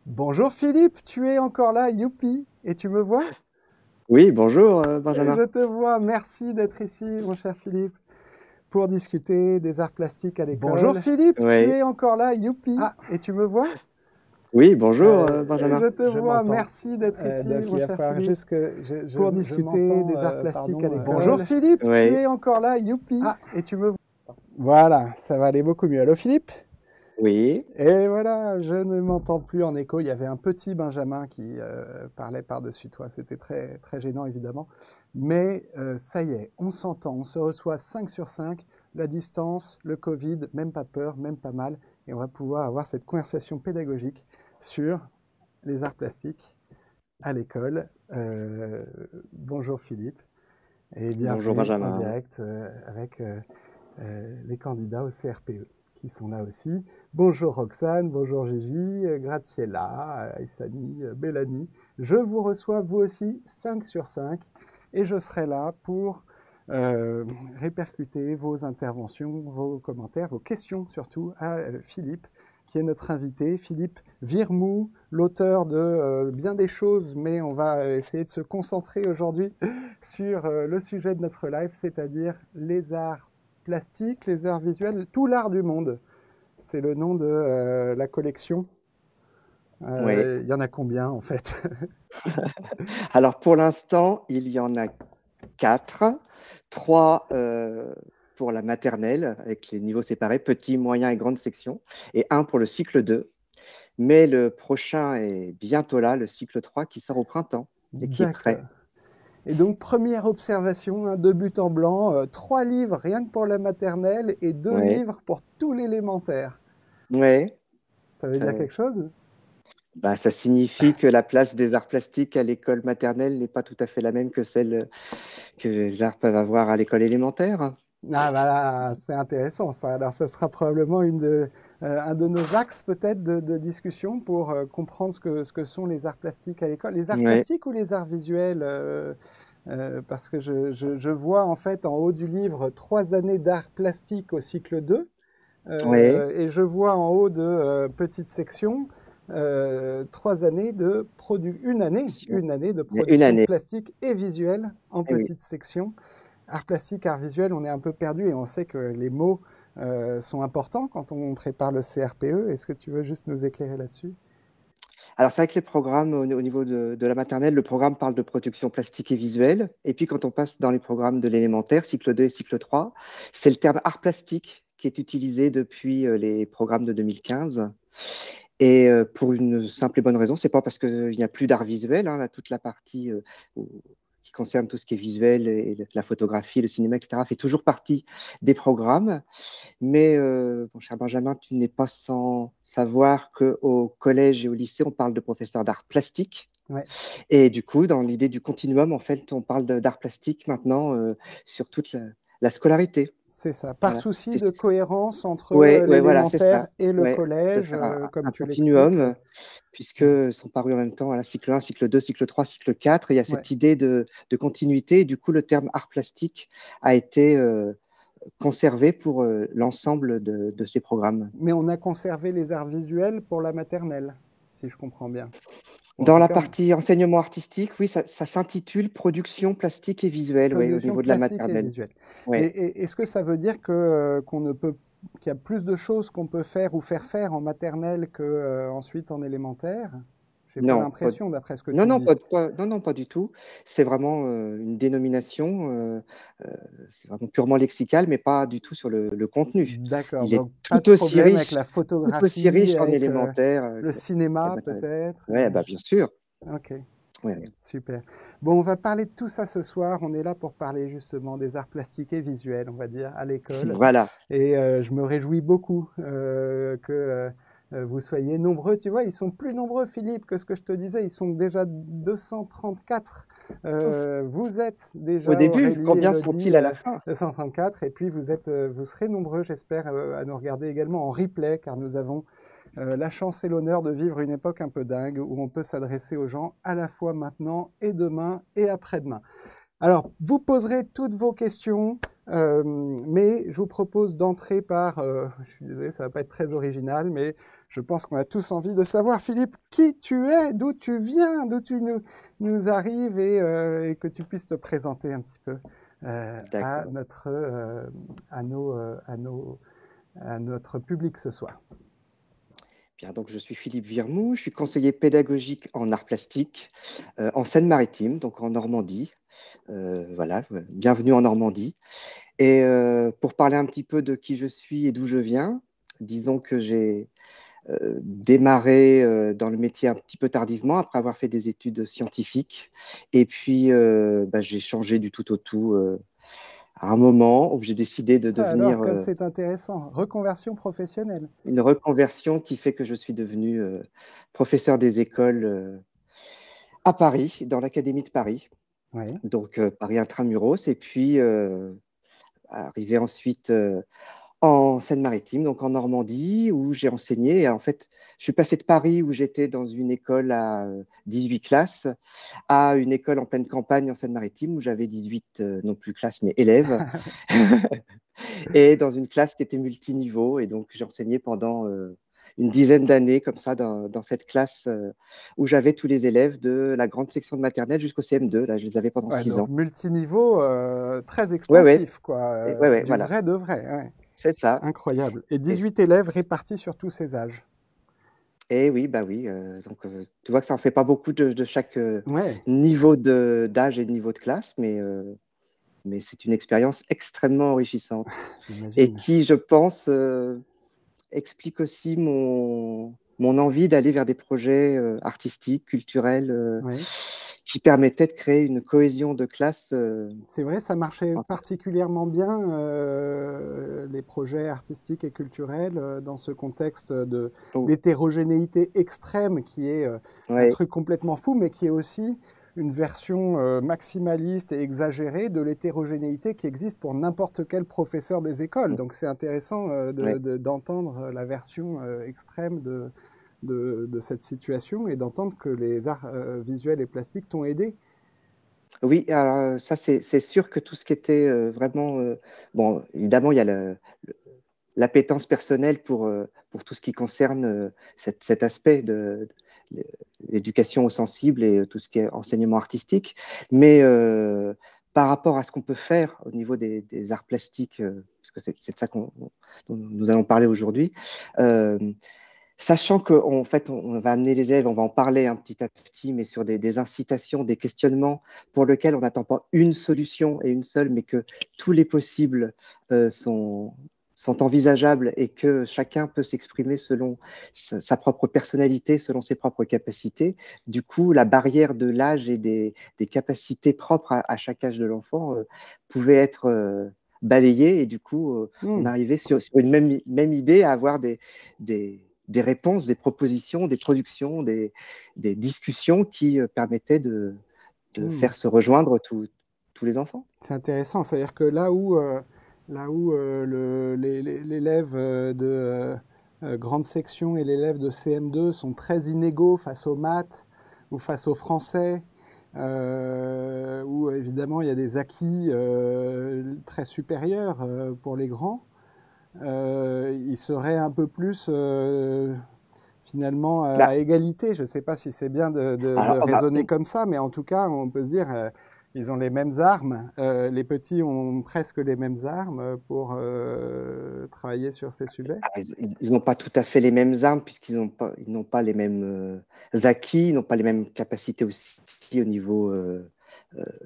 Bonjour Philippe, tu es encore là, youpi, et tu me vois? Oui, bonjour Et Benjamin. je te vois, merci d'être ici, mon cher Philippe, pour discuter des arts plastiques à l'école. Bonjour Philippe, tu Oui, es encore là, youpi, et tu me vois? oui, bonjour Et Benjamin. je te vois, merci d'être ici, Donc mon il va cher falloir Philippe, juste que pour je discuter m'entends, des arts plastiques à pardon, l'école. Bonjour Philippe, tu Oui, es encore là, youpi, et tu me vois? Voilà, ça va aller beaucoup mieux. Allô Philippe? oui. Et voilà, je ne m'entends plus en écho. Il y avait un petit Benjamin qui parlait par-dessus toi. C'était très, très gênant, évidemment. Mais ça y est, on s'entend, on se reçoit 5 sur 5. La distance, le Covid, même pas peur, même pas mal. Et on va pouvoir avoir cette conversation pédagogique sur les arts plastiques à l'école. Bonjour Philippe et Bonjour bienvenue en Benjamin. direct avec les candidats au CRPE qui sont là aussi. Bonjour Roxane, bonjour Gigi, Graziella, Aïssani, Bellani. Je vous reçois vous aussi 5 sur 5 et je serai là pour euh, répercuter vos interventions, vos commentaires, vos questions surtout à Philippe qui est notre invité. Philippe Virmou, l'auteur de bien des choses, mais on va essayer de se concentrer aujourd'hui sur le sujet de notre live, c'est-à-dire les arts plastiques, les arts visuels, tout l'art du monde. C'est le nom de la collection. Oui. Il y en a combien en fait? Alors pour l'instant, il y en a quatre. Trois pour la maternelle, avec les niveaux séparés, petit, moyen et grande section, et un pour le cycle 2. Mais le prochain est bientôt là, le cycle 3, qui sort au printemps et qui est D'accord. prêt. Et donc, première observation, hein, de but en blanc, 3 livres rien que pour la maternelle et deux Oui, livres pour tout l'élémentaire. oui. Ça veut dire Ça, quelque chose? bah, ça signifie que la place des arts plastiques à l'école maternelle n'est pas tout à fait la même que celle que les arts peuvent avoir à l'école élémentaire. Ah voilà, c'est intéressant ça. Alors, ça sera probablement un de nos axes peut-être de discussion pour comprendre ce que sont les arts plastiques à l'école. Les arts Oui, plastiques ou les arts visuels parce que je vois en fait en haut du livre 3 années d'arts plastiques au cycle 2 oui, et je vois en haut de petite section 3 années une année de une production année. plastique et visuelle en Eh oui. petite section. Art plastique, art visuel, on est un peu perdu et on sait que les mots sont importants quand on prépare le CRPE. Est-ce que tu veux juste nous éclairer là-dessus? Alors, c'est vrai que les programmes, au niveau de la maternelle, le programme parle de production plastique et visuelle. Et puis, quand on passe dans les programmes de l'élémentaire, cycle 2 et cycle 3, c'est le terme art plastique qui est utilisé depuis les programmes de 2015. Et pour une simple et bonne raison, c'est pas parce qu'il n'y a plus d'art visuel, hein, là, toute la partie qui concerne tout ce qui est visuel et la photographie, le cinéma, etc., fait toujours partie des programmes. Mais mon cher Benjamin, tu n'es pas sans savoir qu'au collège et au lycée, on parle de professeurs d'art plastique. Ouais, Et du coup, dans l'idée du continuum, en fait, on parle d'art plastique maintenant sur toute la scolarité. c'est ça. Par Voilà. souci de cohérence entre Ouais, ouais, voilà, c'est l'élémentaire ça. et le Ouais, de collège, faire comme un tu l'expliques. continuum, puisque sont parus en même temps, voilà, cycle 1, cycle 2, cycle 3, cycle 4. Et il y a Ouais. cette idée de continuité. Et du coup, le terme art plastique a été conservé pour l'ensemble de ces programmes. Mais on a conservé les arts visuels pour la maternelle, si je comprends bien. Ou en Dans tout la cas, partie enseignement artistique, oui, ça s'intitule production plastique et visuelle, oui, au production niveau de la plastique et maternelle. visuelle. Ouais. Et est-ce que ça veut dire que qu'on ne peut qu'il y a plus de choses qu'on peut faire ou faire faire en maternelle que ensuite en élémentaire? J'ai pas Non, l'impression d'après ce que non, tu non, dis. non, non, pas du tout. C'est vraiment une dénomination, euh, c'est vraiment purement lexical, mais pas du tout sur le contenu. D'accord, Il est donc pas de problème avec la tout aussi photographie, riche en avec élémentaire le que la cinéma maternelle. peut-être. Ouais, bah, bien sûr. Ok, Ouais, ouais. super. Bon, on va parler de tout ça ce soir. On est là pour parler justement des arts plastiques et visuels, on va dire, à l'école. Voilà. Et je me réjouis beaucoup que vous soyez nombreux. Tu vois, ils sont plus nombreux, Philippe, que ce que je te disais. Ils sont déjà 234. Ouf. Vous êtes Au déjà début, Aurélie, combien Elodie, sont-ils à la fin? 234. Et puis vous serez nombreux, j'espère, à nous regarder également en replay, car nous avons la chance et l'honneur de vivre une époque un peu dingue où on peut s'adresser aux gens à la fois maintenant et demain et après-demain. Alors, vous poserez toutes vos questions, mais je vous propose d'entrer par, je suis désolé, ça va pas être très original, mais je pense qu'on a tous envie de savoir, Philippe, qui tu es, d'où tu viens, d'où tu nous arrives et que tu puisses te présenter un petit peu à D'accord. à notre public ce soir. Bien, donc je suis Philippe Virmou, je suis conseiller pédagogique en arts plastiques en Seine-Maritime, donc en Normandie. Voilà, bienvenue en Normandie. Et pour parler un petit peu de qui je suis et d'où je viens, disons que j'ai démarré dans le métier un petit peu tardivement après avoir fait des études scientifiques. Et puis, j'ai changé du tout au tout à un moment où j'ai décidé de Ça alors, devenir comme c'est intéressant, reconversion professionnelle. une reconversion qui fait que je suis devenu professeur des écoles à Paris, dans l'Académie de Paris, Oui. donc Paris Intramuros, et puis arrivé ensuite en Seine-Maritime, donc en Normandie, où j'ai enseigné. Et en fait, je suis passé de Paris, où j'étais dans une école à 18 classes, à une école en pleine campagne en Seine-Maritime, où j'avais 18, non plus classes, mais élèves, et dans une classe qui était multiniveau. Et donc, j'ai enseigné pendant une dizaine d'années, comme ça, dans cette classe où j'avais tous les élèves de la grande section de maternelle jusqu'au CM2. Là, je les avais pendant Ouais, 6 donc ans. multiniveau Ouais, très ouais, extensif, quoi, ouais, ouais, du voilà. vrai de vrai. Ouais. C'est ça. Incroyable. Et Et, 18 élèves répartis sur tous ces âges. et oui, bah oui. Donc, tu vois que ça en fait pas beaucoup de chaque Ouais, niveau d'âge et de niveau de classe, mais c'est une expérience extrêmement enrichissante et j'imagine. qui, je pense, explique aussi mon envie d'aller vers des projets artistiques, culturels, Oui. qui permettaient de créer une cohésion de classe. C'est vrai, ça marchait Entre- particulièrement bien, les projets artistiques et culturels, dans ce contexte Oh, d'hétérogénéité extrême qui est un ouais, truc complètement fou, mais qui est aussi une version maximaliste et exagérée de l'hétérogénéité qui existe pour n'importe quel professeur des écoles. Donc c'est intéressant ouais. d'entendre la version extrême de cette situation et d'entendre que les arts visuels et plastiques t'ont aidé. Oui, alors ça, c'est sûr que tout ce qui était vraiment. Bon, évidemment, il y a l'appétence personnelle pour tout ce qui concerne cet aspect de l'éducation aux sensibles et tout ce qui est enseignement artistique. Mais par rapport à ce qu'on peut faire au niveau des arts plastiques, parce que c'est de ça dont nous allons parler aujourd'hui, euh, sachant qu'en fait, on va amener les élèves, on va en parler un petit à petit, mais sur des incitations, des questionnements pour lesquels on n'attend pas une solution et une seule, mais que tous les possibles sont envisageables et que chacun peut s'exprimer selon sa propre personnalité, selon ses propres capacités. Du coup, la barrière de l'âge et des capacités propres à chaque âge de l'enfant pouvait être balayée et du coup, on Hmm. arrivait sur une même idée à avoir des réponses, des propositions, des productions, des discussions qui permettaient de Hmm. faire se rejoindre tous les enfants. C'est intéressant, c'est-à-dire que là où l'élève de grande section et l'élève de CM2 sont très inégaux face aux maths ou face au français, où évidemment il y a des acquis très supérieurs pour les grands, ils seraient un peu plus finalement Bah, à égalité. Je ne sais pas si c'est bien de alors, raisonner comme ça, mais en tout cas, on peut se dire, ils ont les mêmes armes. Les petits ont presque les mêmes armes pour travailler sur ces sujets. ils n'ont pas tout à fait les mêmes armes ils n'ont pas les mêmes acquis, ils n'ont pas les mêmes capacités aussi au niveau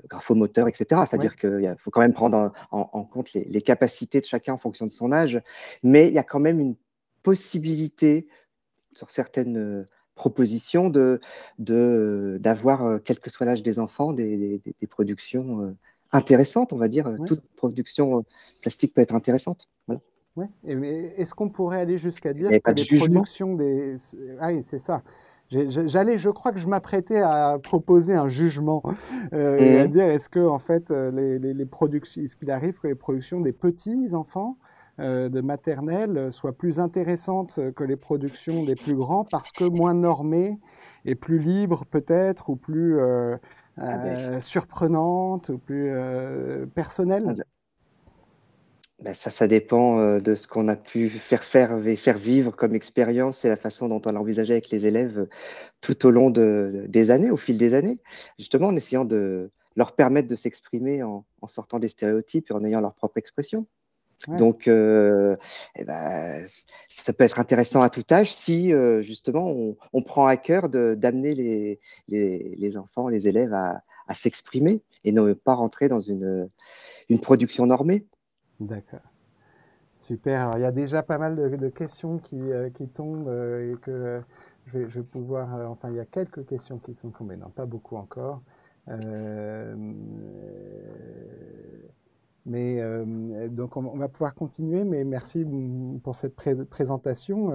graphomoteur, etc. Oui, C'est-à-dire qu'il faut quand même prendre en compte les capacités de chacun en fonction de son âge, mais il y a quand même une possibilité sur certaines propositions d'avoir, quel que soit l'âge des enfants, des productions intéressantes, on va dire. oui, Toute production plastique peut être intéressante. Voilà. oui. Mais est-ce qu'on pourrait aller jusqu'à Il n'y avait dire que pas de les jugement. productions des... Ah oui, c'est ça. Je crois que je m'apprêtais à proposer un jugement et à Mhm. dire est-ce que en fait les productions, est-ce qu'il arrive que les productions des petits enfants de maternelle soient plus intéressantes que les productions des plus grands parce que moins normées et plus libres peut-être ou plus Ah ben, surprenantes ou plus personnelles. Ben ça dépend de ce qu'on a pu faire vivre comme expérience et la façon dont on l'a envisagé avec les élèves tout au long des années, au fil des années, justement en essayant de leur permettre de s'exprimer en sortant des stéréotypes et en ayant leur propre expression. Ouais, Donc, eh ben, ça peut être intéressant à tout âge si justement on prend à cœur d'amener les enfants, les élèves à s'exprimer et ne pas rentrer dans une production normée. d'accord. Super. Alors, il y a déjà pas mal de questions qui tombent et que je vais pouvoir. Enfin, il y a quelques questions qui sont tombées. Non, pas beaucoup encore. Euh, mais donc, on va pouvoir continuer. Mais merci pour cette présentation.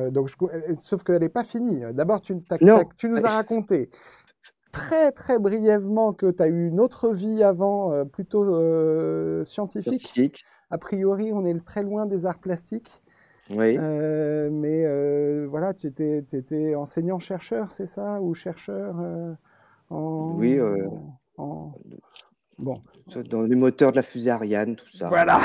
Sauf qu'elle n'est pas finie. D'abord, Non, tu nous as raconté très très brièvement que tu as eu une autre vie avant, plutôt scientifique. scientifique, A priori, on est très loin des arts plastiques. oui, Mais voilà, tu étais enseignant-chercheur, c'est ça? Ou chercheur oui, en... Bon, dans les moteurs de la fusée Ariane, tout ça. voilà.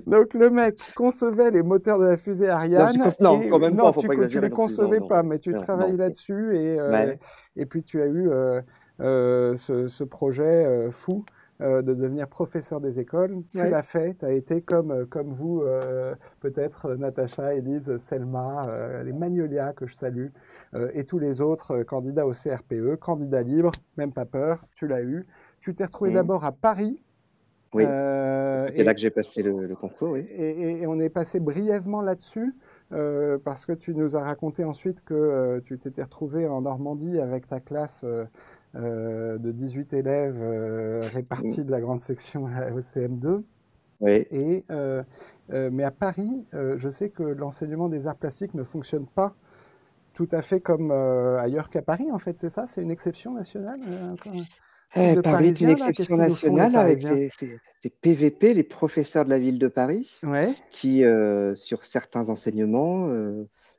Donc le mec concevait les moteurs de la fusée Non, Ariane non, et quand même non, pas, faut pas tu exagérer les non plus. Non, concevais non, pas, mais tu non, travailles non. là-dessus Ouais. et puis tu as eu ce projet fou de devenir professeur des écoles. Tu Ouais. l'as fait, tu as été comme vous, peut-être Natacha, Élise, Selma, les Magnolia que je salue, et tous les autres candidats au CRPE, candidats libres, même pas peur, tu l'as eu. Tu t'es retrouvé Mhm. d'abord à Paris. Oui, Euh, c'était là et, que j'ai passé le concours, oui. et on est passé brièvement là-dessus, parce que tu nous as raconté ensuite que tu t'étais retrouvé en Normandie avec ta classe de 18 élèves Mhm. répartis de la grande section au CM2. Oui. Mais à Paris, je sais que l'enseignement des arts plastiques ne fonctionne pas tout à fait comme ailleurs qu'à Paris, en fait, c'est ça? C'est une exception nationale? Un truc de Paris est une Parisiens, là? Qu'est-ce exception qu'ils nous font, les nationale avec Parisiens? ces PVP, les professeurs de la ville de Paris, Ouais, qui, sur certains enseignements,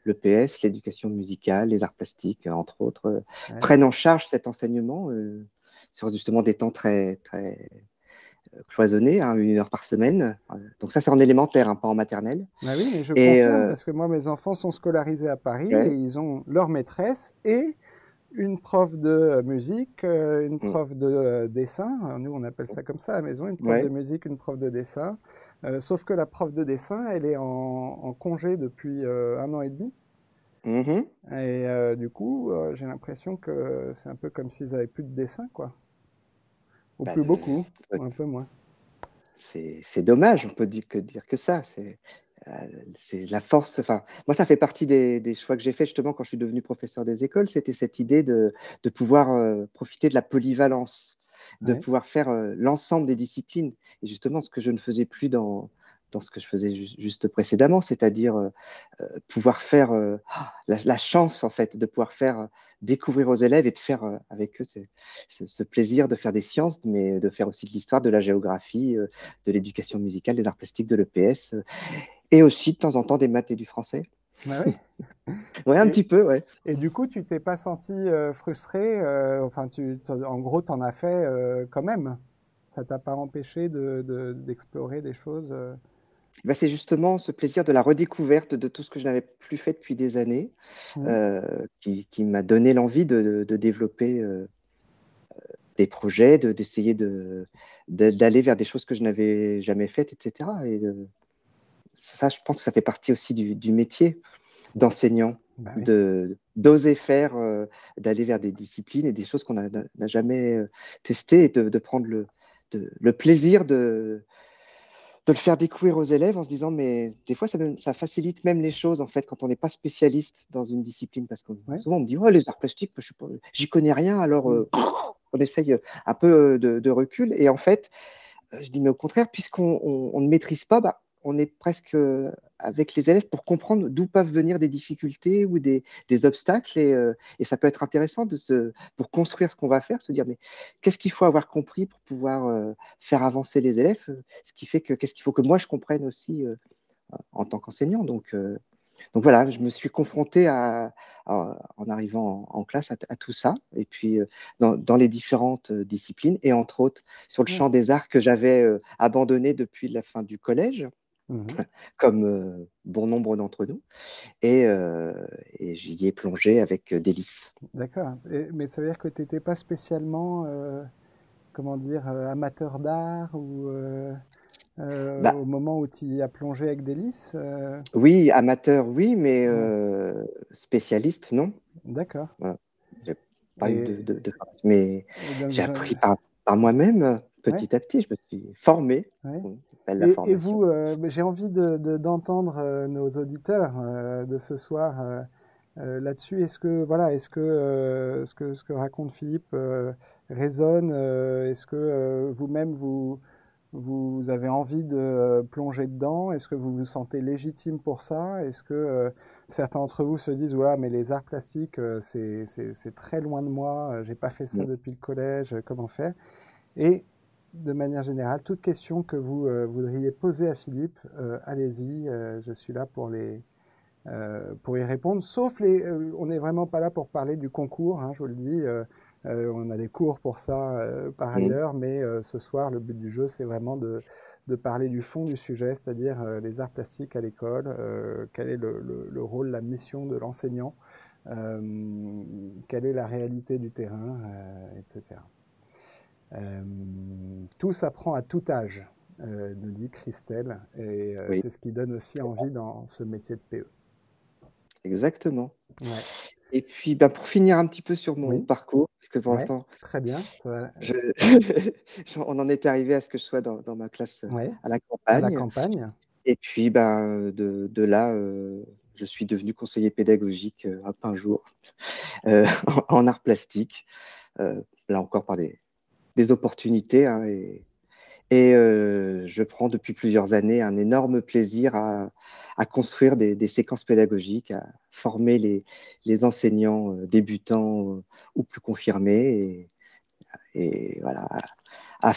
l'EPS, l'éducation musicale, les arts plastiques, entre autres, ouais. prennent en charge cet enseignement sur justement des temps très, très cloisonnés, hein, 1 heure par semaine. Donc ça, c'est en élémentaire, hein, pas en maternelle. Ah oui, mais je Et confirme parce que moi, mes enfants sont scolarisés à Paris et ouais, ils ont leur maîtresse et une prof de musique, une mm, prof de dessin. Nous, on appelle ça comme ça à la maison, une prof de ouais, musique, une prof de dessin. Sauf que la prof de dessin, elle est en congé depuis 1 an et demi. mhm. Et du coup, j'ai l'impression que c'est un peu comme s'ils avaient plus de dessin, quoi. Ou Bah, plus beaucoup, ou un peu moins. c'est dommage, on peut dire que ça. Euh, c'est la force. Enfin, moi, ça fait partie des choix que j'ai fait justement quand je suis devenu professeur des écoles. C'était cette idée de pouvoir profiter de la polyvalence, de Ouais. pouvoir faire l'ensemble des disciplines. Et justement, ce que je ne faisais plus dans ce que je faisais juste précédemment, c'est-à-dire pouvoir faire la chance en fait de pouvoir faire découvrir aux élèves et de faire avec eux ce plaisir de faire des sciences, mais de faire aussi de l'histoire, de la géographie, de l'éducation musicale, des arts plastiques, de l'EPS, et aussi de temps en temps des maths et du français. Ah oui. Ouais, un Et, petit peu, ouais. et du coup, tu t'es pas senti frustré, enfin, en gros, tu en as fait quand même. Ça t'a pas empêché d'explorer des choses. Ben, c'est justement ce plaisir de la redécouverte de tout ce que je n'avais plus fait depuis des années Hmm. qui m'a donné l'envie de développer des projets, d'essayer d'aller vers des choses que je n'avais jamais faites, etc. Et ça, je pense que ça fait partie aussi du métier d'enseignant, Bah oui. d'oser faire, d'aller vers des disciplines et des choses qu'on n'a jamais testées et de prendre le plaisir de le faire découvrir aux élèves en se disant, mais des fois, ça facilite même les choses, en fait, quand on n'est pas spécialiste dans une discipline, parce que Ouais. souvent, on me dit, oh, les arts plastiques, j'y connais rien, alors Hmm. on essaye un peu de recul, et en fait, je dis, mais au contraire, puisqu'on on ne maîtrise pas, bah, on est presque avec les élèves pour comprendre d'où peuvent venir des difficultés ou des obstacles. Et ça peut être intéressant pour construire ce qu'on va faire, se dire, mais qu'est-ce qu'il faut avoir compris pour pouvoir faire avancer les élèves? Ce qui fait que qu'est-ce qu'il faut que moi je comprenne aussi en tant qu'enseignant. Donc, Donc voilà, je me suis confronté en arrivant en classe à tout ça, et puis dans les différentes disciplines, et entre autres sur le Ouais. champ des arts que j'avais abandonné depuis la fin du collège, Mhm. comme bon nombre d'entre nous, et, euh, et j'y ai plongé avec délice. D'accord. Mais ça veut dire que tu n'étais pas spécialement, comment dire, amateur d'art ou Bah, au moment où tu y as plongé avec délice oui, amateur, oui, mais Ouais, spécialiste, non. d'accord. Voilà. J'ai pas eu Et, formation, mais et donc, j'ai appris par moi-même, ouais, petit à petit. Je me suis formé. ouais. On appelle la Et formation. vous, j'ai envie d'entendre nos auditeurs de ce soir là-dessus. Est-ce que, voilà, est-ce que, ce que raconte Philippe résonne est-ce que vous-même, vous avez envie de plonger dedans? Est-ce que vous vous sentez légitime pour ça? Est-ce que certains d'entre vous se disent, ouais, mais les arts plastiques, c'est très loin de moi, j'ai pas fait ça Mm. depuis le collège, comment faire? Et de manière générale, toute question que vous voudriez poser à Philippe, allez-y, je suis là pour y répondre. Sauf on n'est vraiment pas là pour parler du concours, hein, je vous le dis. On a des cours pour ça par Mm. ailleurs, mais ce soir, le but du jeu, c'est vraiment de parler du fond du sujet, c'est-à-dire les arts plastiques à l'école, quel est le rôle, la mission de l'enseignant, quelle est la réalité du terrain, etc. Euh, tout s'apprend à tout âge, nous dit Christelle, et Oui, c'est ce qui donne aussi envie dans ce métier de PE. exactement. Ouais. Et puis, bah, pour finir un petit peu sur mon Oui, parcours, parce que pour ouais, l'instant, très bien. je... on en est arrivé à ce que je sois dans ma classe Ouais, à la à la campagne. campagne. Et puis, bah, de là, je suis devenu conseiller pédagogique un jour en art plastique. Là encore par des opportunités, hein, et je prends depuis plusieurs années un énorme plaisir à construire des séquences pédagogiques, à former les enseignants débutants ou plus confirmés, et voilà, à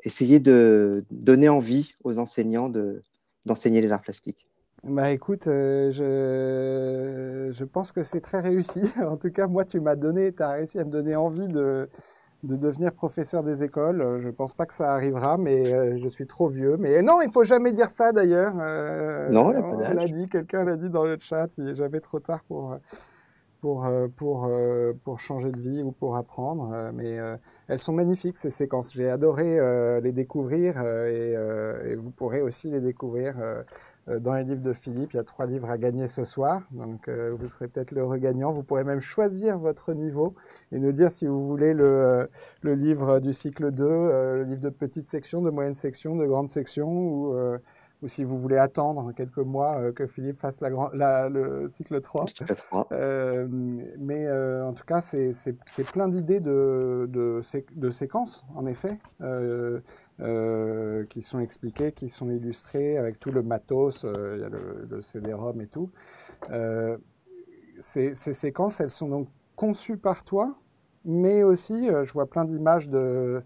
essayer de donner envie aux enseignants d'enseigner les arts plastiques. Bah écoute, je pense que c'est très réussi. En tout cas, moi, tu as réussi à me donner envie de devenir professeur des écoles. Je pense pas que ça arrivera, mais je suis trop vieux. Mais non, il faut jamais dire ça d'ailleurs. Non, il n'y a pas On l'a d'âge. dit, quelqu'un l'a dit dans le chat, il est jamais trop tard pour changer de vie ou pour apprendre. Mais elles sont magnifiques, ces séquences. J'ai adoré les découvrir et vous pourrez aussi les découvrir dans les livres de Philippe. Il y a 3 livres à gagner ce soir, donc vous serez peut-être le regagnant. Vous pourrez même choisir votre niveau et nous dire si vous voulez le livre du cycle 2, le livre de petite section, de moyenne section, de grande section ou si vous voulez attendre quelques mois que Philippe fasse le cycle 3. Cycle 3. Mais en tout cas, c'est plein d'idées de séquences, en effet, qui sont expliquées, qui sont illustrées avec tout le matos, il y a le CD-ROM et tout. Euh, ces séquences, elles sont donc conçues par toi, mais aussi, je vois plein d'images de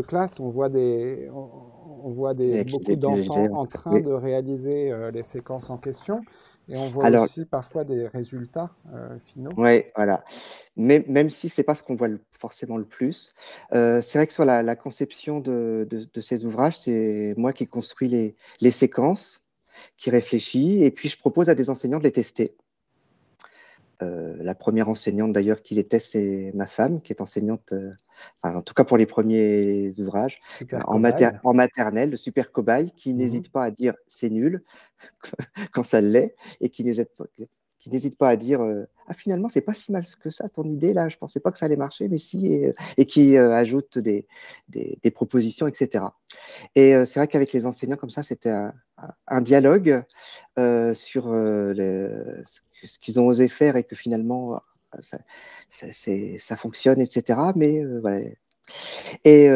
classe. On voit Avec beaucoup les d'enfants élèves. en train Oui. de réaliser les séquences en question. Et on voit Alors, aussi parfois des résultats finaux. oui, voilà. Même si c'est pas ce qu'on voit forcément le plus, c'est vrai que sur la conception de ces ouvrages, c'est moi qui construis les séquences, qui réfléchis, et puis je propose à des enseignants de les tester. La première enseignante d'ailleurs qui les teste, c'est ma femme, qui est enseignante, enfin, en tout cas pour les premiers ouvrages, Super cobaye. en maternelle, le super cobaye, qui Mhm. n'hésite pas à dire c'est nul quand ça l'est, et qui n'hésite pas à dire ah, finalement, c'est pas si mal que ça, ton idée là, je pensais pas que ça allait marcher, mais si, et qui ajoute des propositions, etc. Et c'est vrai qu'avec les enseignants, comme ça, c'était un dialogue sur ce qu'ils ont osé faire, et que finalement, ça fonctionne, etc. Mais voilà. Et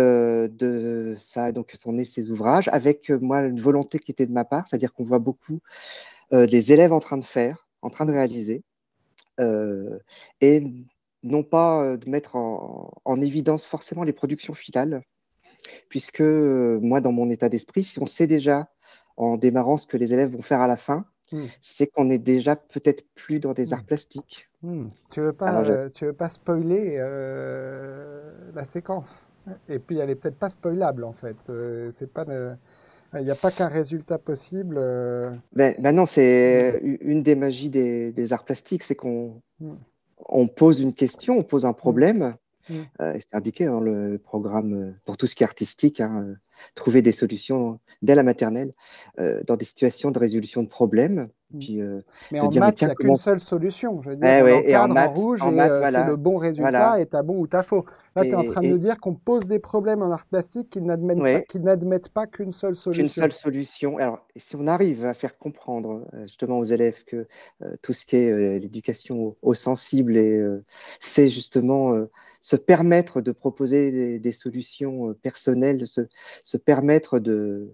ça, donc, sont nés ces ouvrages avec moi une volonté qui était de ma part, c'est-à-dire qu'on voit beaucoup des élèves en train de faire, en train de réaliser, euh, et non pas de mettre en évidence forcément les productions finales, puisque moi, dans mon état d'esprit, si on sait déjà en démarrant ce que les élèves vont faire à la fin, Hmm. c'est qu'on est déjà peut-être plus dans des Hmm. arts plastiques. Hmm. Alors, Tu veux pas spoiler la séquence. Et puis elle est peut-être pas spoilable en fait. C'est pas il n'y a pas qu'un résultat possible. ben non, Hmm. c'est une des magies des arts plastiques, c'est qu'on Hmm. on pose une question, on pose un Hmm. problème. Hmm. Et c'est indiqué dans le programme pour tout ce qui est artistique, hein, trouver des solutions dès la maternelle dans des situations de résolution de problèmes. Hmm. Puis Mais te en dire, mais maths, il tiens, n'y a qu'une comment. seule solution. Je veux dire, Eh on ouais, et l'encadre en rouge en et maths, c'est le voilà, bon résultat voilà. et t'as bon ou t'as faux. Là, tu es en train de nous Et dire qu'on pose des problèmes en art plastique ouais, qui n'admettent pas qu'une seule qu'une solution. seule solution. Alors, si on arrive à faire comprendre justement aux élèves que tout ce qui est l'éducation au sensible c'est justement se permettre de proposer des solutions personnelles, se permettre de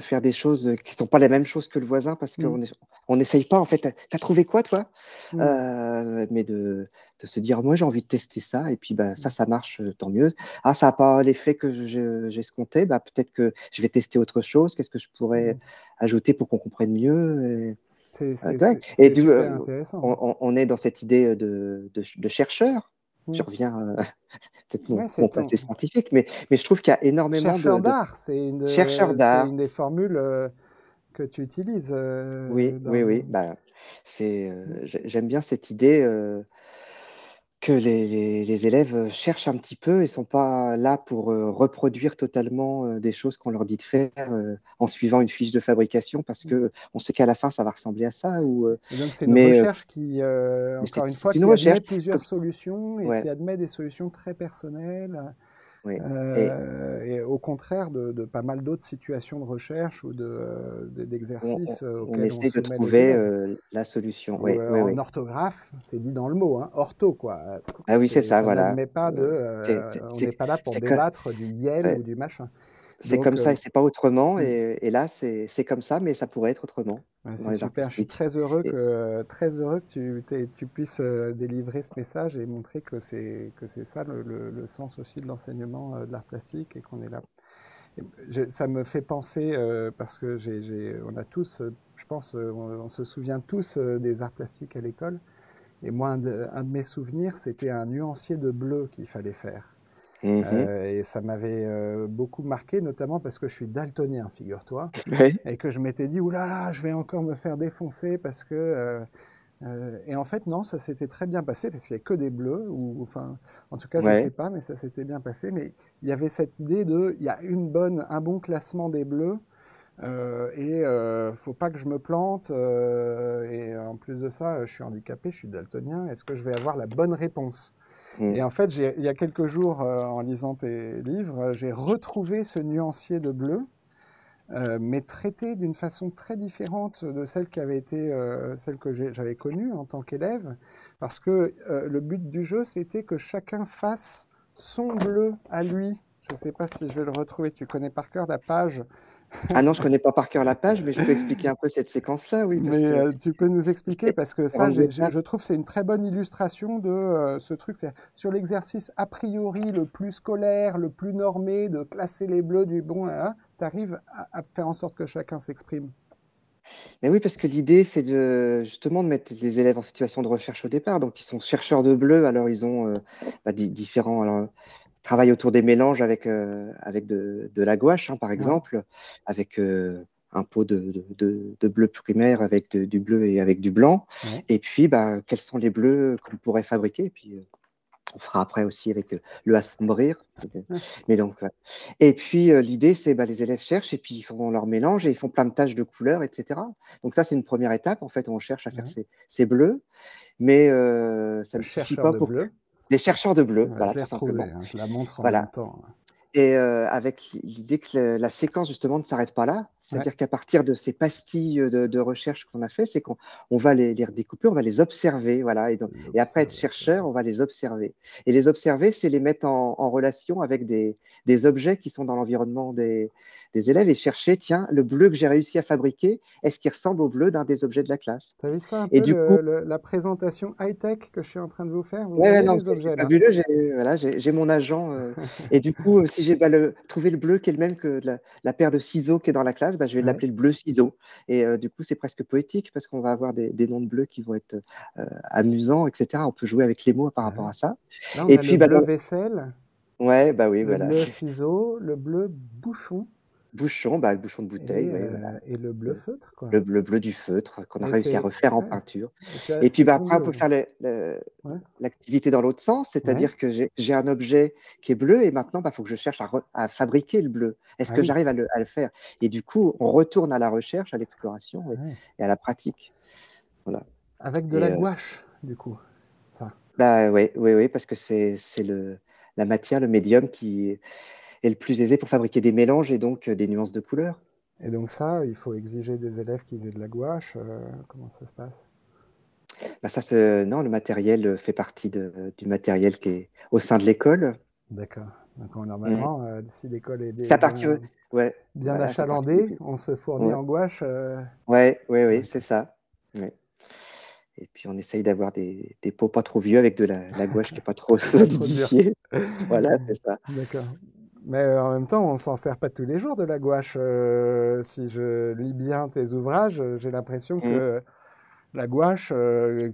faire des choses qui ne sont pas les mêmes choses que le voisin parce Hmm. qu'on on n'essaye pas, en fait. T'as trouvé quoi, toi? Hmm. Mais de se dire, moi, j'ai envie de tester ça, et puis bah, ça marche, tant mieux. Ah, ça n'a pas l'effet que j'ai escompté, bah, peut-être que je vais tester autre chose. Qu'est-ce que je pourrais Hmm. ajouter pour qu'on comprenne mieux? Ouais. Et C'est super intéressant. on est dans cette idée de chercheur. Je Hmm. reviens, peut-être Ouais, mon passé scientifique, mais je trouve qu'il y a énormément chercheur de d'art, chercheurs c'est d'art. une des formules que tu utilises Oui, oui, oui. dans... Bah, Hmm. j'aime bien cette idée que les élèves cherchent un petit peu et sont pas là pour reproduire totalement des choses qu'on leur dit de faire en suivant une fiche de fabrication parce que on sait qu'à la fin ça va ressembler à ça. Et donc, c'est une Mais, euh, recherche qui, mais encore une fois, c'est une qui recherche. admet plusieurs solutions et Ouais, qui admet des solutions très personnelles, ouais. et au contraire de pas mal d'autres situations de recherche ou d'exercices On auxquels on essaye de soumet les trouver élèves. la solution. Ou Oui, oui, en oui. orthographe, c'est dit dans le mot, hein, ortho, quoi. Ah oui, c'est ça, Ça voilà. n'admet pas de... on n'est pas là pour C'est que- débattre du yel ouais, ou du machin. c'est Donc, comme ça et c'est pas autrement. hmm. Et là, c'est comme ça, mais ça pourrait être autrement Ouais, dans c'est les arts super. Je suis plastiques. Et, très heureux que tu puisses délivrer ce message et montrer que c'est ça le sens aussi de l'enseignement de l'art plastique et qu'on est là. Et ça me fait penser parce que on a tous, je pense, on se souvient tous des arts plastiques à l'école. Et moi, un de mes souvenirs, c'était un nuancier de bleu qu'il fallait faire. Mhm. Et ça m'avait beaucoup marqué, notamment parce que je suis daltonien, figure-toi, Ouais, et que je m'étais dit, oulala, là là, je vais encore me faire défoncer parce que... et en fait, non, ça s'était très bien passé parce qu'il n'y a que des bleus, ou enfin, en tout cas, je ne sais ouais. pas, mais ça s'était bien passé. Mais il y avait cette idée il y a un bon classement des bleus, et faut pas que je me plante. Et en plus de ça, je suis handicapé, je suis daltonien. Est-ce que je vais avoir la bonne réponse? Mm. Et en fait, il y a quelques jours, en lisant tes livres, j'ai retrouvé ce nuancier de bleu, mais traité d'une façon très différente de celle qui avait été celle que j'avais connue en tant qu'élève, parce que le but du jeu, c'était que chacun fasse son bleu à lui. Je ne sais pas si je vais le retrouver. Tu connais par cœur la page. Ah non, je connais pas par cœur la page, mais je peux expliquer un peu cette séquence-là, oui, parce Mais que tu peux nous expliquer, c'est parce que ça, 42 étapes. je trouve que c'est une très bonne illustration de ce truc. C'est sur l'exercice a priori le plus scolaire, le plus normé, de classer les bleus du bon, tu arrives à faire en sorte que chacun s'exprime. Mais oui, parce que l'idée, c'est justement de mettre les élèves en situation de recherche au départ. Donc, ils sont chercheurs de bleu, alors ils ont différents. Alors, travaillent autour des mélanges avec de la gouache, hein, par Ouais. exemple, avec un pot de bleu primaire avec du bleu et avec du blanc. Ouais. Et puis, bah, quels sont les bleus qu'on pourrait fabriquer? Et puis, on fera après aussi avec le assombrir. Mais donc, voilà. Et puis, l'idée, c'est bah, les élèves cherchent et puis ils font leur mélange et ils font plein de taches de couleurs, etc. Donc, ça, c'est une première étape. En fait, on cherche à faire Ouais. ces bleus, mais ça Le ne suffit chercheur pas de pour bleu. les chercheurs de bleu, Ouais, voilà, je l'ai tout retrouvé, simplement. hein, je la montre en même Voilà. temps. Et avec l'idée que la séquence, justement, ne s'arrête pas là. Ouais. C'est-à-dire qu'à partir de ces pastilles de recherche qu'on a fait, c'est qu'on va les redécouper, on va les observer. Voilà. Et après être chercheur, L'observateur. on va les observer. Et les observer, c'est les mettre en relation avec des objets qui sont dans l'environnement des élèves et chercher, tiens, le bleu que j'ai réussi à fabriquer, est-ce qu'il ressemble au bleu d'un des objets de la classe? T'as vu ça un Et peu, du coup, la présentation high-tech que je suis en train de vous faire? Vous ouais, ouais, voyez non, les c'est objets là? fabuleux. Voilà, j'ai mon agent. Et du coup, si j'ai bah, trouvé le bleu qui est le même que la paire de ciseaux qui est dans la classe, bah, je vais Ouais. l'appeler le bleu ciseau. Et du coup, c'est presque poétique parce qu'on va avoir des noms de bleus qui vont être amusants, etc. On peut jouer avec les mots par Ah rapport ouais. à ça. Là, on Et a le puis, bah, bleu vaisselle, ouais, bah oui, le voilà. bleu ciseau, le bleu bouchon Bouchon, bah, le bouchon de bouteille, ouais, voilà. et le bleu Le, feutre, quoi. le bleu du feutre qu'on a Et réussi à c'est refaire en ouais. peinture. Et tu as Et puis, c'est bah, ton après, on peut bleu. faire Ouais. l'activité dans l'autre sens, Ouais. c'est-à-dire que j'ai un objet qui est bleu et maintenant, il bah, faut que je cherche à fabriquer le bleu. Est-ce Ah que oui. j'arrive à le faire? Et du coup, on retourne à la recherche, à l'exploration Ouais. et à la pratique. Voilà. Avec de Et la gouache, du coup, ça. bah, ouais, ouais, ouais, parce que c'est la matière, le médium qui est le plus aisé pour fabriquer des mélanges et donc des nuances de couleurs. Et donc ça, il faut exiger des élèves qu'ils aient de la gouache. Comment ça se passe? Bah, ça, non, le matériel fait partie du matériel qui est au sein de l'école. D'accord. Donc Mm. normalement, si l'école est C'est à partir, ouais, bien voilà, c'est à partir achalandée, on se fournit ouais, en gouache. ouais, ouais, ouais, Ok. c'est ça. Ouais. Et puis on essaye d'avoir des pots pas trop vieux avec de la gouache qui est pas trop Qui est pas trop dur. solidifiée. Voilà, c'est ça. D'accord. Mais en même temps, on s'en sert pas tous les jours de la gouache. Si je lis bien tes ouvrages, j'ai l'impression Mm. que la gouache,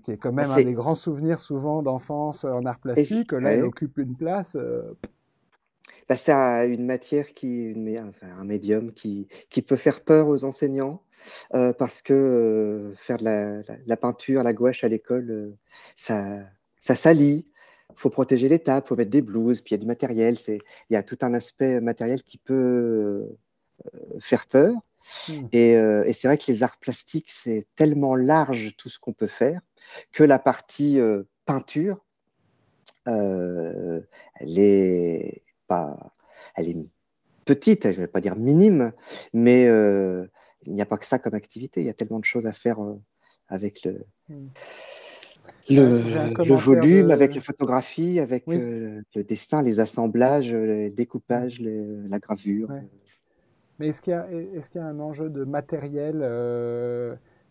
qui est quand Bah, même un des grands souvenirs souvent d'enfance en art plastique, là, elle ouais. occupe une place. Bah, c'est une matière enfin, un médium qui peut faire peur aux enseignants parce que faire de la peinture, la gouache à l'école, ça, ça salit. Il faut protéger les tables, il faut mettre des blouses, puis il y a du matériel. Il y a tout un aspect matériel qui peut faire peur. Hmm. Et c'est vrai que les arts plastiques, c'est tellement large tout ce qu'on peut faire que la partie peinture, euh, elle est pas, elle est petite, je ne vais pas dire minime, mais il n'y a pas que ça comme activité. Il y a tellement de choses à faire avec Hmm. J'ai un le commentaire volume, avec de. la photographie, avec Oui, le dessin, les assemblages, le ouais, découpage, la gravure. ouais. Mais est-ce qu'il y a un enjeu de matériel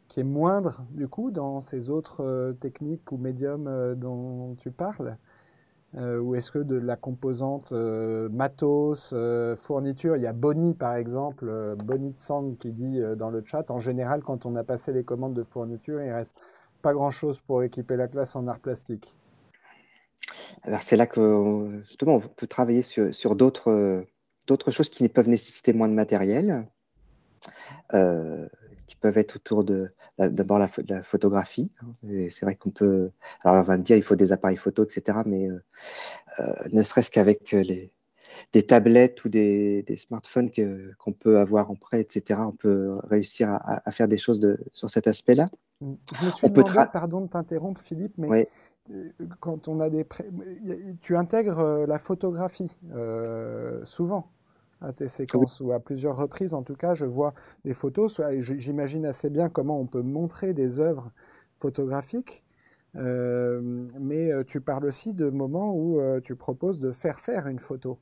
qui est moindre, du coup, dans ces autres techniques ou médiums dont tu parles? Ou est-ce que de la composante matos, fourniture, il y a Bonnie par exemple, Bonnie Tsang qui dit dans le chat, en général quand on a passé les commandes de fourniture, il reste pas grand-chose pour équiper la classe en art plastique. Alors c'est là que justement on peut travailler sur d'autres choses qui peuvent nécessiter moins de matériel, euh, qui peuvent être autour d'abord de la photographie. Et c'est vrai qu'on peut. Alors on va me dire il faut des appareils photo, etc. Mais ne serait-ce qu'avec des tablettes ou des smartphones qu'on peut avoir en prêt, etc. On peut réussir à faire des choses sur cet aspect-là. Je me suis On peut demandé, pardon de t'interrompre Philippe, mais ouais, quand on a tu intègres la photographie souvent à tes oui, séquences ou à plusieurs reprises en tout cas, je vois des photos, et j'imagine assez bien comment on peut montrer des œuvres photographiques, mais tu parles aussi de moments où tu proposes de faire une photo.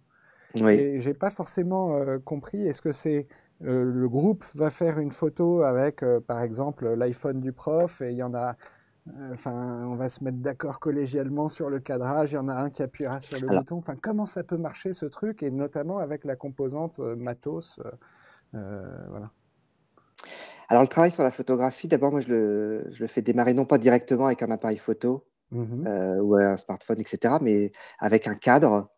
oui. Et j'ai pas forcément compris, est-ce que c'est le groupe va faire une photo avec, par exemple, l'iPhone du prof et il y en a, enfin, on va se mettre d'accord collégialement sur le cadrage, il y en a un qui appuiera sur le Alors, bouton. Enfin, comment ça peut marcher ce truc et notamment avec la composante matos, voilà. alors, le travail sur la photographie, d'abord, moi, je le fais démarrer non pas directement avec un appareil photo Mhm. ou un smartphone, etc., mais avec un cadre.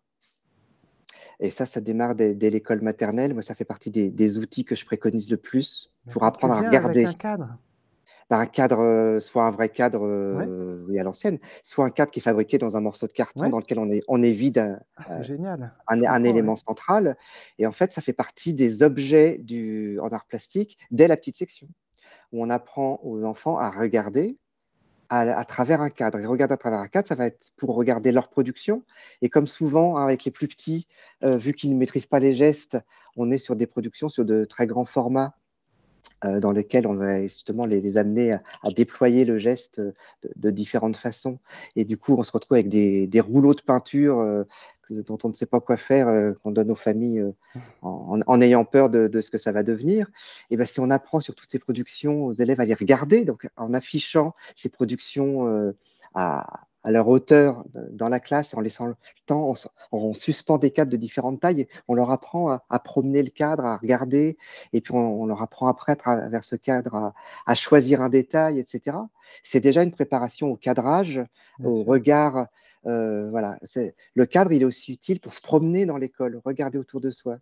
Et ça démarre dès l'école maternelle. Moi, ça fait partie des outils que je préconise le plus pour D'accord. Tu apprendre à viens avec regarder. un cadre. Par un cadre, soit un vrai cadre, Ouais, oui, à l'ancienne, soit un cadre qui est fabriqué dans un morceau de carton ouais. dans lequel on est vide Ah, c'est génial. un, Je un comprends, ouais. élément central. Et en fait, ça fait partie des objets en art plastique dès la petite section, où on apprend aux enfants à regarder à travers un cadre. Et regarder à travers un cadre, ça va être pour regarder leur production. Et comme souvent, hein, avec les plus petits, vu qu'ils ne maîtrisent pas les gestes, on est sur des productions sur de très grands formats dans lesquels on va justement les amener à déployer le geste de différentes façons. Et du coup, on se retrouve avec des rouleaux de peinture dont on ne sait pas quoi faire, qu'on donne aux familles en ayant peur de ce que ça va devenir. Et ben, si on apprend sur toutes ces productions aux élèves à les regarder, donc en affichant ces productions à leur hauteur dans la classe, et en laissant le temps, on suspend des cadres de différentes tailles, et on leur apprend à promener le cadre, à regarder, et puis on leur apprend après, à travers ce cadre, à choisir un détail, etc. C'est déjà une préparation au cadrage, bien au sûr. regard. Voilà. Le cadre, il est aussi utile pour se promener dans l'école, regarder autour de soi.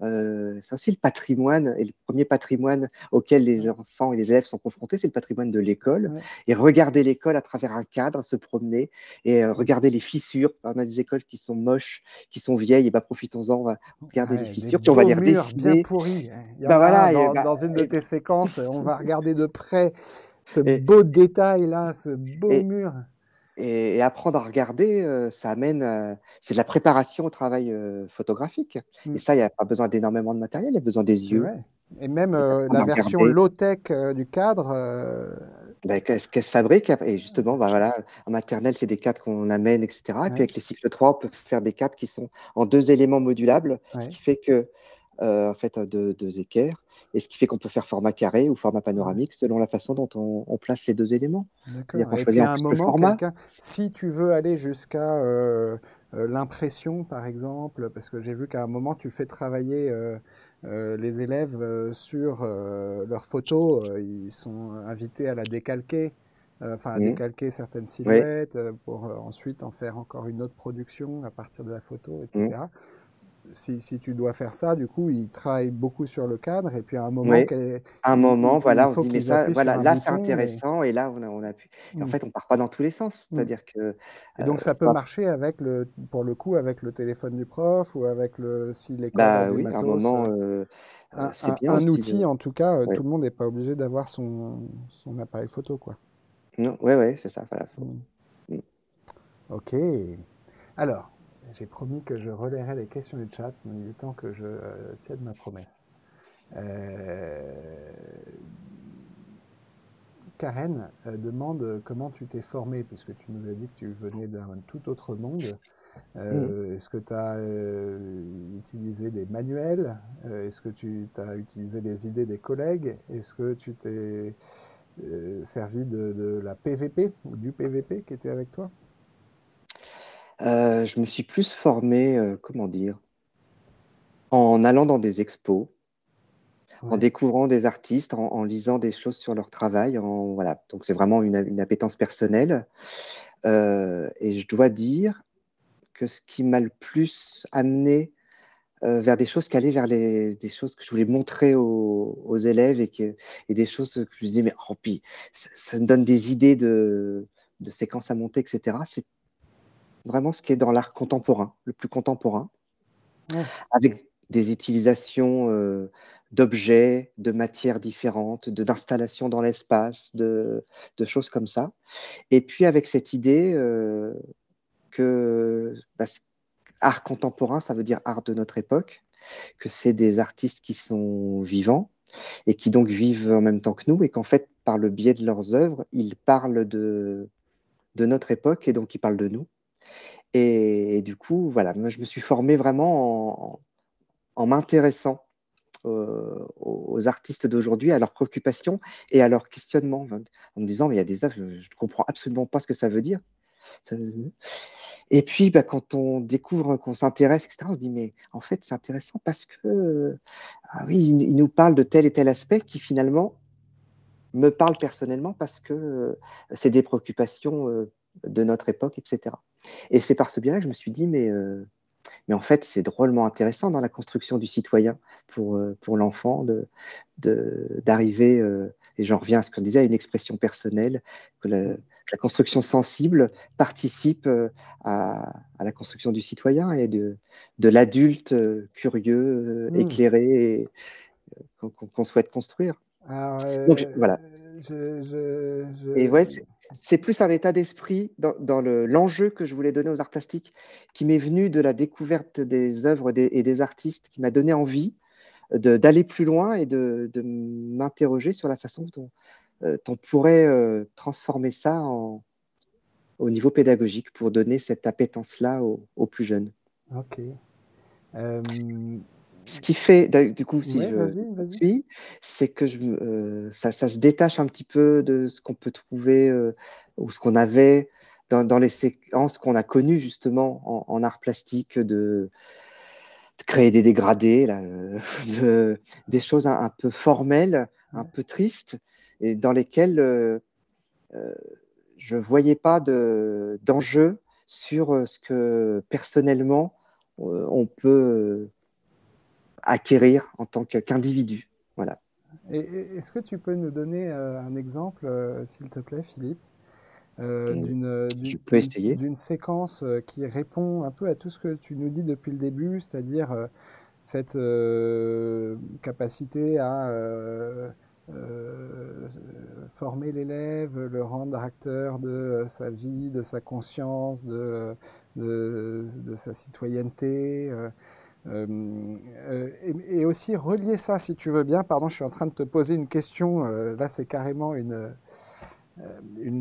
C'est aussi le patrimoine, et le premier patrimoine auquel les Ouais, enfants et les élèves sont confrontés, c'est le patrimoine de l'école. ouais. Et regarder l'école à travers un cadre, se promener, et Mm. regarder les fissures. On a des écoles qui sont moches, qui sont vieilles, et ben profitons-en, on va regarder les Ouais, des fissures, puis on va beaux les murs bien redessiner. pourris. Il y en Ben a un voilà, dans une de et, tes séquences. On va regarder de près ce et, beau détail-là, ce beau et, mur. et apprendre à regarder, ça amène, c'est de la préparation au travail photographique. Et Mm. ça, il n'y a pas besoin d'énormément de matériel, il y a besoin des C'est yeux, vrai. Et même et la d'apprendre à version regarder. low-tech du cadre. Ben, qu'est-ce se fabrique. Et justement, ben voilà, en maternelle, c'est des cadres qu'on amène, etc. Et puis Ouais, avec les cycles 3, on peut faire des cadres qui sont en deux éléments modulables, ce ouais, qui fait que, en fait, deux équerres, et ce qui fait qu'on peut faire format carré ou format ouais. panoramique selon la façon dont on place les deux éléments. C'est-à-dire D'accord. qu'on Et puis choisit en à un plus le moment, format. quelqu'un, si tu veux aller jusqu'à l'impression, par exemple, parce que j'ai vu qu'à un moment, tu fais travailler les élèves sur leurs photos, ils sont invités à la décalquer, enfin à Mhm. décalquer certaines Oui. silhouettes pour ensuite en faire encore une autre production à partir de la photo, Mhm. etc. Si tu dois faire ça, du coup, ils travaillent beaucoup sur le cadre et puis à un moment, Oui. À un moment, il voilà, on se faut dit, mais qu'ils ça, appuient sur voilà, un là, c'est bouton et... intéressant, et là, on a pu. Et en Hmm, fait, on part pas dans tous les sens. hmm. C'est-à-dire que, Et donc ça peut faut marcher avec pour le coup, avec le téléphone du prof ou avec si l'école a bah du oui, à un matos. moment, c'est bien Un aussi outil, de. en tout cas, Ouais. tout le monde n'est pas obligé d'avoir son appareil photo, quoi. Non, ouais, ouais, c'est ça. Voilà, Hmm. mm. Ok. Alors, j'ai promis que je relayerai les questions du chat, mais il est temps que je tienne ma promesse. Euh, Karen demande comment tu t'es formé, puisque tu nous as dit que tu venais d'un tout autre monde. Mm. Est-ce que tu as utilisé des manuels? Est-ce que tu as utilisé les idées des collègues? Est-ce que tu t'es servi de la PVP ou du PVP qui était avec toi? Je me suis plus formé, comment dire, en allant dans des expos, en Ouais. découvrant des artistes, en lisant des choses sur leur travail. Voilà. Donc, c'est vraiment une appétence personnelle. Et je dois dire que ce qui m'a le plus amené vers des choses qui allaient vers des choses que je voulais montrer aux élèves, et des choses que je me dis, mais oh, puis, ça me donne des idées de séquences à monter, etc. C'est vraiment ce qui est dans l'art contemporain, le plus contemporain, Ouais. avec des utilisations d'objets, de matières différentes, d'installations dans l'espace, de choses comme ça. Et puis avec cette idée que bah, art contemporain, ça veut dire art de notre époque, que c'est des artistes qui sont vivants et qui donc vivent en même temps que nous, et qu'en fait, par le biais de leurs œuvres, ils parlent de notre époque, et donc ils parlent de nous. Et du coup, voilà, moi je me suis formé vraiment en m'intéressant aux artistes d'aujourd'hui, à leurs préoccupations et à leurs questionnements, en me disant, mais il y a des œuvres, je ne comprends absolument pas ce que ça veut dire. Ça- Et puis, bah, quand on découvre, qu'on s'intéresse, etc., on se dit, mais en fait, c'est intéressant parce que, ah oui, il nous parle de tel et tel aspect qui finalement me parle personnellement, parce que c'est des préoccupations de notre époque, etc. Et c'est par ce biais-là que je me suis dit, mais en fait, c'est drôlement intéressant dans la construction du citoyen pour l'enfant d'arriver, et j'en reviens à ce qu'on disait, à une expression personnelle, que la construction sensible participe à la construction du citoyen et de l'adulte curieux, Hmm. éclairé, qu'on souhaite construire. Alors, Donc voilà. Et ouais, c'est plus un état d'esprit dans l'enjeu que je voulais donner aux arts plastiques, qui m'est venu de la découverte des œuvres et des artistes, qui m'a donné envie d'aller plus loin et de m'interroger sur la façon dont on pourrait transformer ça au niveau pédagogique, pour donner cette appétence-là aux plus jeunes. ok. Euh, Ce qui fait, du coup, si ouais, je vas-y, vas-y. suis, c'est que ça se détache un petit peu de ce qu'on peut trouver ou ce qu'on avait dans les séquences qu'on a connues justement en art plastique, de créer des dégradés, là, des choses un peu formelles, un peu tristes, et dans lesquelles je ne voyais pas d'enjeu sur ce que personnellement on peut acquérir en tant qu'individu. Voilà. Est-ce que tu peux nous donner un exemple, s'il te plaît, Philippe, Je peux essayer. d'une séquence qui répond un peu à tout ce que tu nous dis depuis le début, c'est-à-dire cette capacité à euh, former l'élève, le rendre acteur de sa vie, de sa conscience, de sa citoyenneté. Et aussi relier ça, si tu veux bien, pardon, je suis en train de te poser une question, là c'est carrément une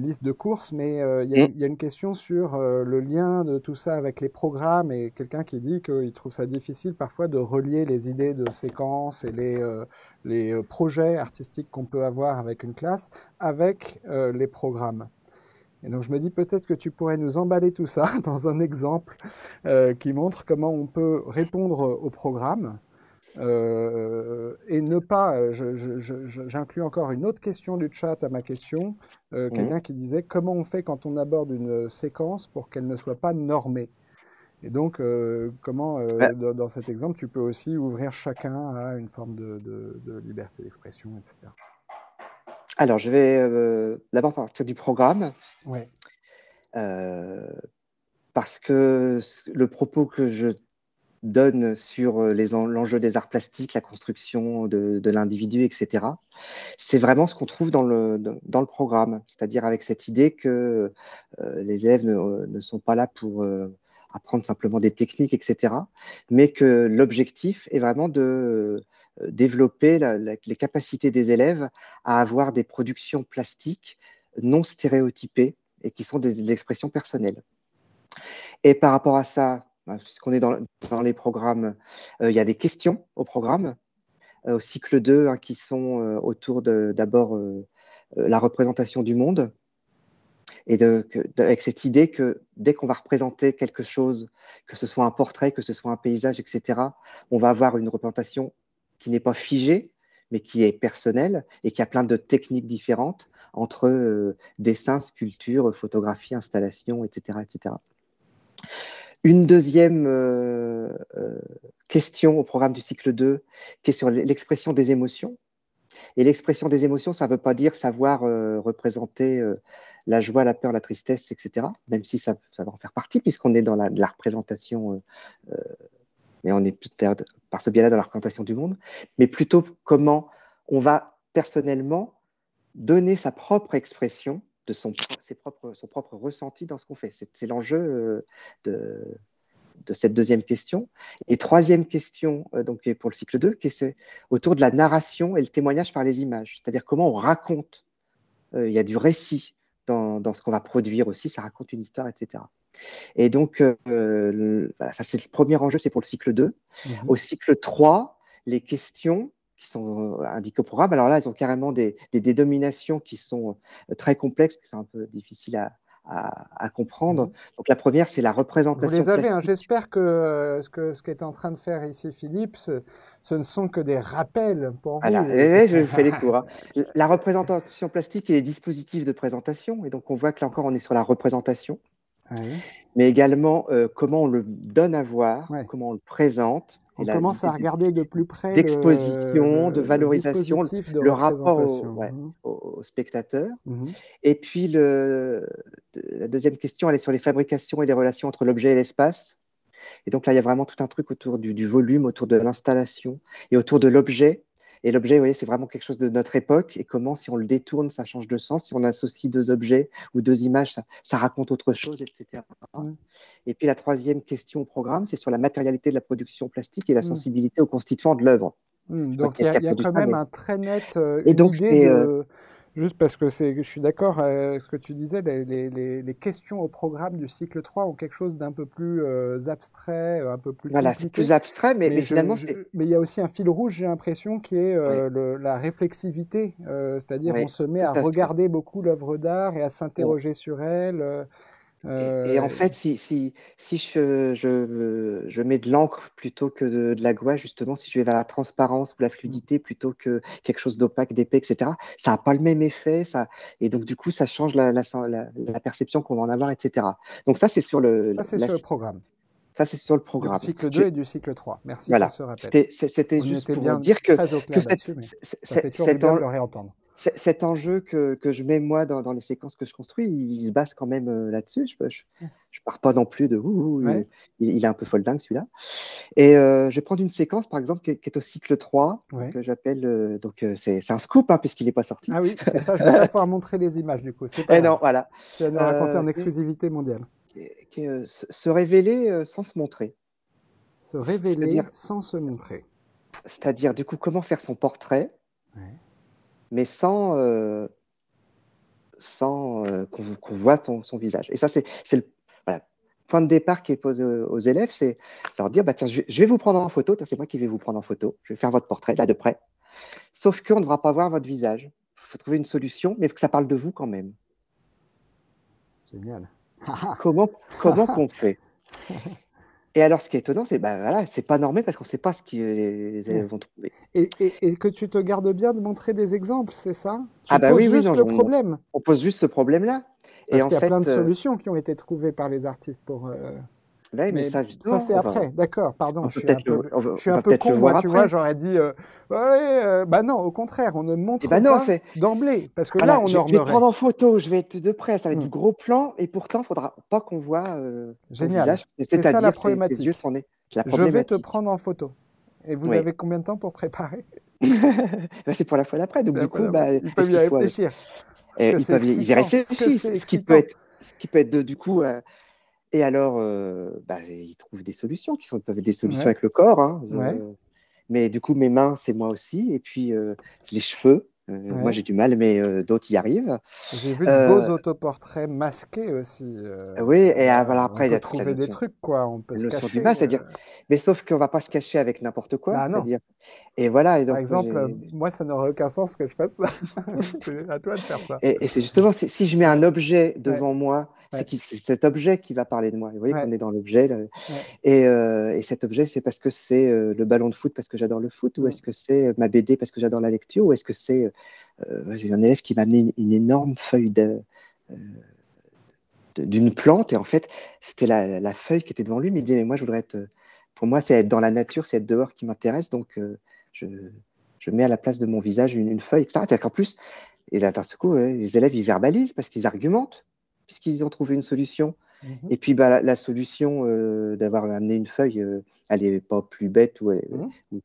liste de courses, mais Mm. il y a une question sur le lien de tout ça avec les programmes et quelqu'un qui dit qu'il trouve ça difficile parfois de relier les idées de séquences et les projets artistiques qu'on peut avoir avec une classe avec les programmes. Et donc je me dis peut-être que tu pourrais nous emballer tout ça dans un exemple qui montre comment on peut répondre au programme et ne pas, j'inclus encore une autre question du chat à ma question, Mm. quelqu'un qui disait comment on fait quand on aborde une séquence pour qu'elle ne soit pas normée. Et donc, comment, Ouais. dans cet exemple, tu peux aussi ouvrir chacun à une forme de liberté d'expression, etc. Alors, je vais d'abord partir du programme, Ouais. euh, parce que le propos que je donne sur l'enjeu des arts plastiques, la construction de l'individu, etc., c'est vraiment ce qu'on trouve dans le programme, c'est-à-dire avec cette idée que les élèves ne sont pas là pour apprendre simplement des techniques, etc., mais que l'objectif est vraiment de développer les capacités des élèves à avoir des productions plastiques non stéréotypées et qui sont des expressions personnelles. Et par rapport à ça, puisqu'on est dans les programmes, il y a des questions au programme, au cycle 2, hein, qui sont autour d'abord la représentation du monde, et avec cette idée que dès qu'on va représenter quelque chose, que ce soit un portrait, que ce soit un paysage, etc., on va avoir une représentation qui n'est pas figée, mais qui est personnelle et qui a plein de techniques différentes entre dessin, sculpture, photographie, installation, etc., etc. Une deuxième question au programme du cycle 2 qui est sur l'expression des émotions. Et l'expression des émotions, ça ne veut pas dire savoir représenter la joie, la peur, la tristesse, etc. Même si ça va en faire partie, puisqu'on est dans de la représentation, mais on est par ce biais-là dans la représentation du monde, mais plutôt comment on va personnellement donner sa propre expression de son propre ressenti dans ce qu'on fait. C'est l'enjeu de cette deuxième question. Et troisième question, donc pour le cycle 2, qui est autour de la narration et le témoignage par les images. C'est-à-dire comment on raconte. Il y a du récit dans ce qu'on va produire aussi, ça raconte une histoire, etc. Et donc, voilà, ça c'est le premier enjeu, c'est pour le cycle 2. Mhm. Au cycle 3, les questions qui sont indiquées au programme, alors là, elles ont carrément des dénominations qui sont très complexes, que c'est un peu difficile à comprendre. Mhm. Donc la première, c'est la Vous représentation les avez, hein. plastique. J'espère que ce qu'est en train de faire ici Philippe, ce ne sont que des rappels pour Voilà, vous. je fais les cours, hein. La représentation plastique et les dispositifs de présentation. Et donc, on voit que là encore, on est sur la représentation, Oui. mais également comment on le donne à voir, Ouais. comment on le présente, et On commence à l'idée regarder de plus près d'exposition, de le valorisation, dispositif de le rapport représentation. au spectateur. Mhm. Et puis, la deuxième question, elle est sur les fabrications et les relations entre l'objet et l'espace. Et donc là, il y a vraiment tout un truc autour du volume, autour de l'installation et autour de l'objet. Et l'objet, vous voyez, c'est vraiment quelque chose de notre époque. Et comment, si on le détourne, ça change de sens. Si on associe deux objets ou deux images, ça raconte autre chose, etc. Mhm. Et puis la troisième question au programme, c'est sur la matérialité de la production plastique et la Mhm. sensibilité aux constituants de l'œuvre. Je sais pas Donc qui est-ce qui a il y a produit quand ça, même mais... un très net, Et une donc, idée c'est... de, juste parce que je suis d'accord avec ce que tu disais, les questions au programme du cycle 3 ont quelque chose d'un peu plus abstrait, un peu plus voilà, c'est compliqué, plus abstrait, mais finalement, mais il y a aussi un fil rouge, j'ai l'impression, qui est Oui, la réflexivité, c'est-à-dire on oui, se met tout à à fait. regarder beaucoup l'œuvre d'art et à Mm. s'interroger sur elle. Et en fait, si je mets de l'encre plutôt que de la gouache, justement, si je vais vers la transparence ou la fluidité plutôt que quelque chose d'opaque, d'épais, etc., ça n'a pas le même effet. Et donc, du coup, ça change la perception qu'on va en avoir, etc. Donc, ça, c'est sur Ça, c'est sur le programme. Ça, c'est sur le Du programme. cycle 2 et du cycle 3. Merci pour Voilà. ce rappel. C'était On juste était pour bien dire très au que clair là-dessus, mais ça fait toujours du bien de le réentendre. cet enjeu que je mets moi dans les séquences que je construis, il se base quand même là-dessus. Je pars pas non plus de Ouais. il est un peu folding celui-là. Et je vais prendre une séquence par exemple qui est au cycle 3, Ouais. que j'appelle c'est un scoop hein, puisqu'il n'est pas sorti. Ah oui, c'est ça, je ne vais pas pouvoir montrer les images du coup. C'est pas grave. Non, voilà. Tu vas nous raconter en exclusivité mondiale. Se révéler sans se montrer. Se révéler sans se montrer. C'est-à-dire du coup comment faire son portrait, ouais. mais sans qu'on voit son visage. Et ça, c'est le point de départ qui est posé aux élèves, c'est leur dire, bah, tiens, je vais vous prendre en photo, c'est moi qui vais vous prendre en photo, je vais faire votre portrait, là, de près. Sauf qu'on ne devra pas voir votre visage. Il faut trouver une solution, mais que ça parle de vous quand même. Génial. Comment qu'on fait? Et alors, ce qui est étonnant, c'est voilà, c'est pas normé parce qu'on ne sait pas ce que les élèves vont trouver. Et que tu te gardes bien de montrer des exemples, c'est ça? Tu poses oui, juste non, le problème. On pose juste ce problème-là. Parce qu'il y a plein de solutions qui ont été trouvées par les artistes pour. Ouais, mais ça, c'est après, d'accord, pardon, je suis un peu con, moi, tu vois, j'aurais dit, bah non, au contraire, on ne montre pas d'emblée, parce que là, on je vais prendre en photo, je vais être de près, ça va être du gros plan, et pourtant, il ne faudra pas qu'on voit ton visage, c'est ça la problématique. Tes yeux tournés. Je vais te prendre en photo. Et vous avez combien de temps pour préparer? C'est pour la fois d'après, donc du coup, ils peuvent y réfléchir. Ils y réfléchissent, ce qui peut être du coup... Et alors, ils trouvent des solutions qui peuvent être des solutions avec le corps. Hein, mais du coup, mes mains, c'est moi aussi. Et puis, les cheveux, moi, j'ai du mal, mais d'autres y arrivent. J'ai vu de beaux autoportraits masqués aussi. Oui, et après, on peut trouver des trucs, quoi. On peut se cacher. Mais sauf qu'on ne va pas se cacher avec n'importe quoi. Bah, c'est-à-dire... Et voilà. Et donc, par exemple, moi, ça n'aurait aucun sens que je fasse ça. C'est à toi de faire ça. Et c'est justement, si je mets un objet devant moi, c'est cet objet qui va parler de moi. Vous voyez qu'on est dans l'objet. Et cet objet, c'est parce que c'est le ballon de foot parce que j'adore le foot, ou est-ce que c'est ma BD parce que j'adore la lecture, ou est-ce que c'est... j'ai eu un élève qui m'a amené une énorme feuille d'une plante, et en fait, c'était la feuille qui était devant lui, mais il disait, mais moi, je voudrais être... Pour moi, c'est être dans la nature, c'est être dehors qui m'intéresse, donc je mets à la place de mon visage une feuille, etc. C'est-à-dire qu'en plus, et là, d'un coup, les élèves, ils verbalisent parce qu'ils argumentent, puisqu'ils ont trouvé une solution. Et puis, la solution d'avoir amené une feuille, elle n'est pas plus bête ou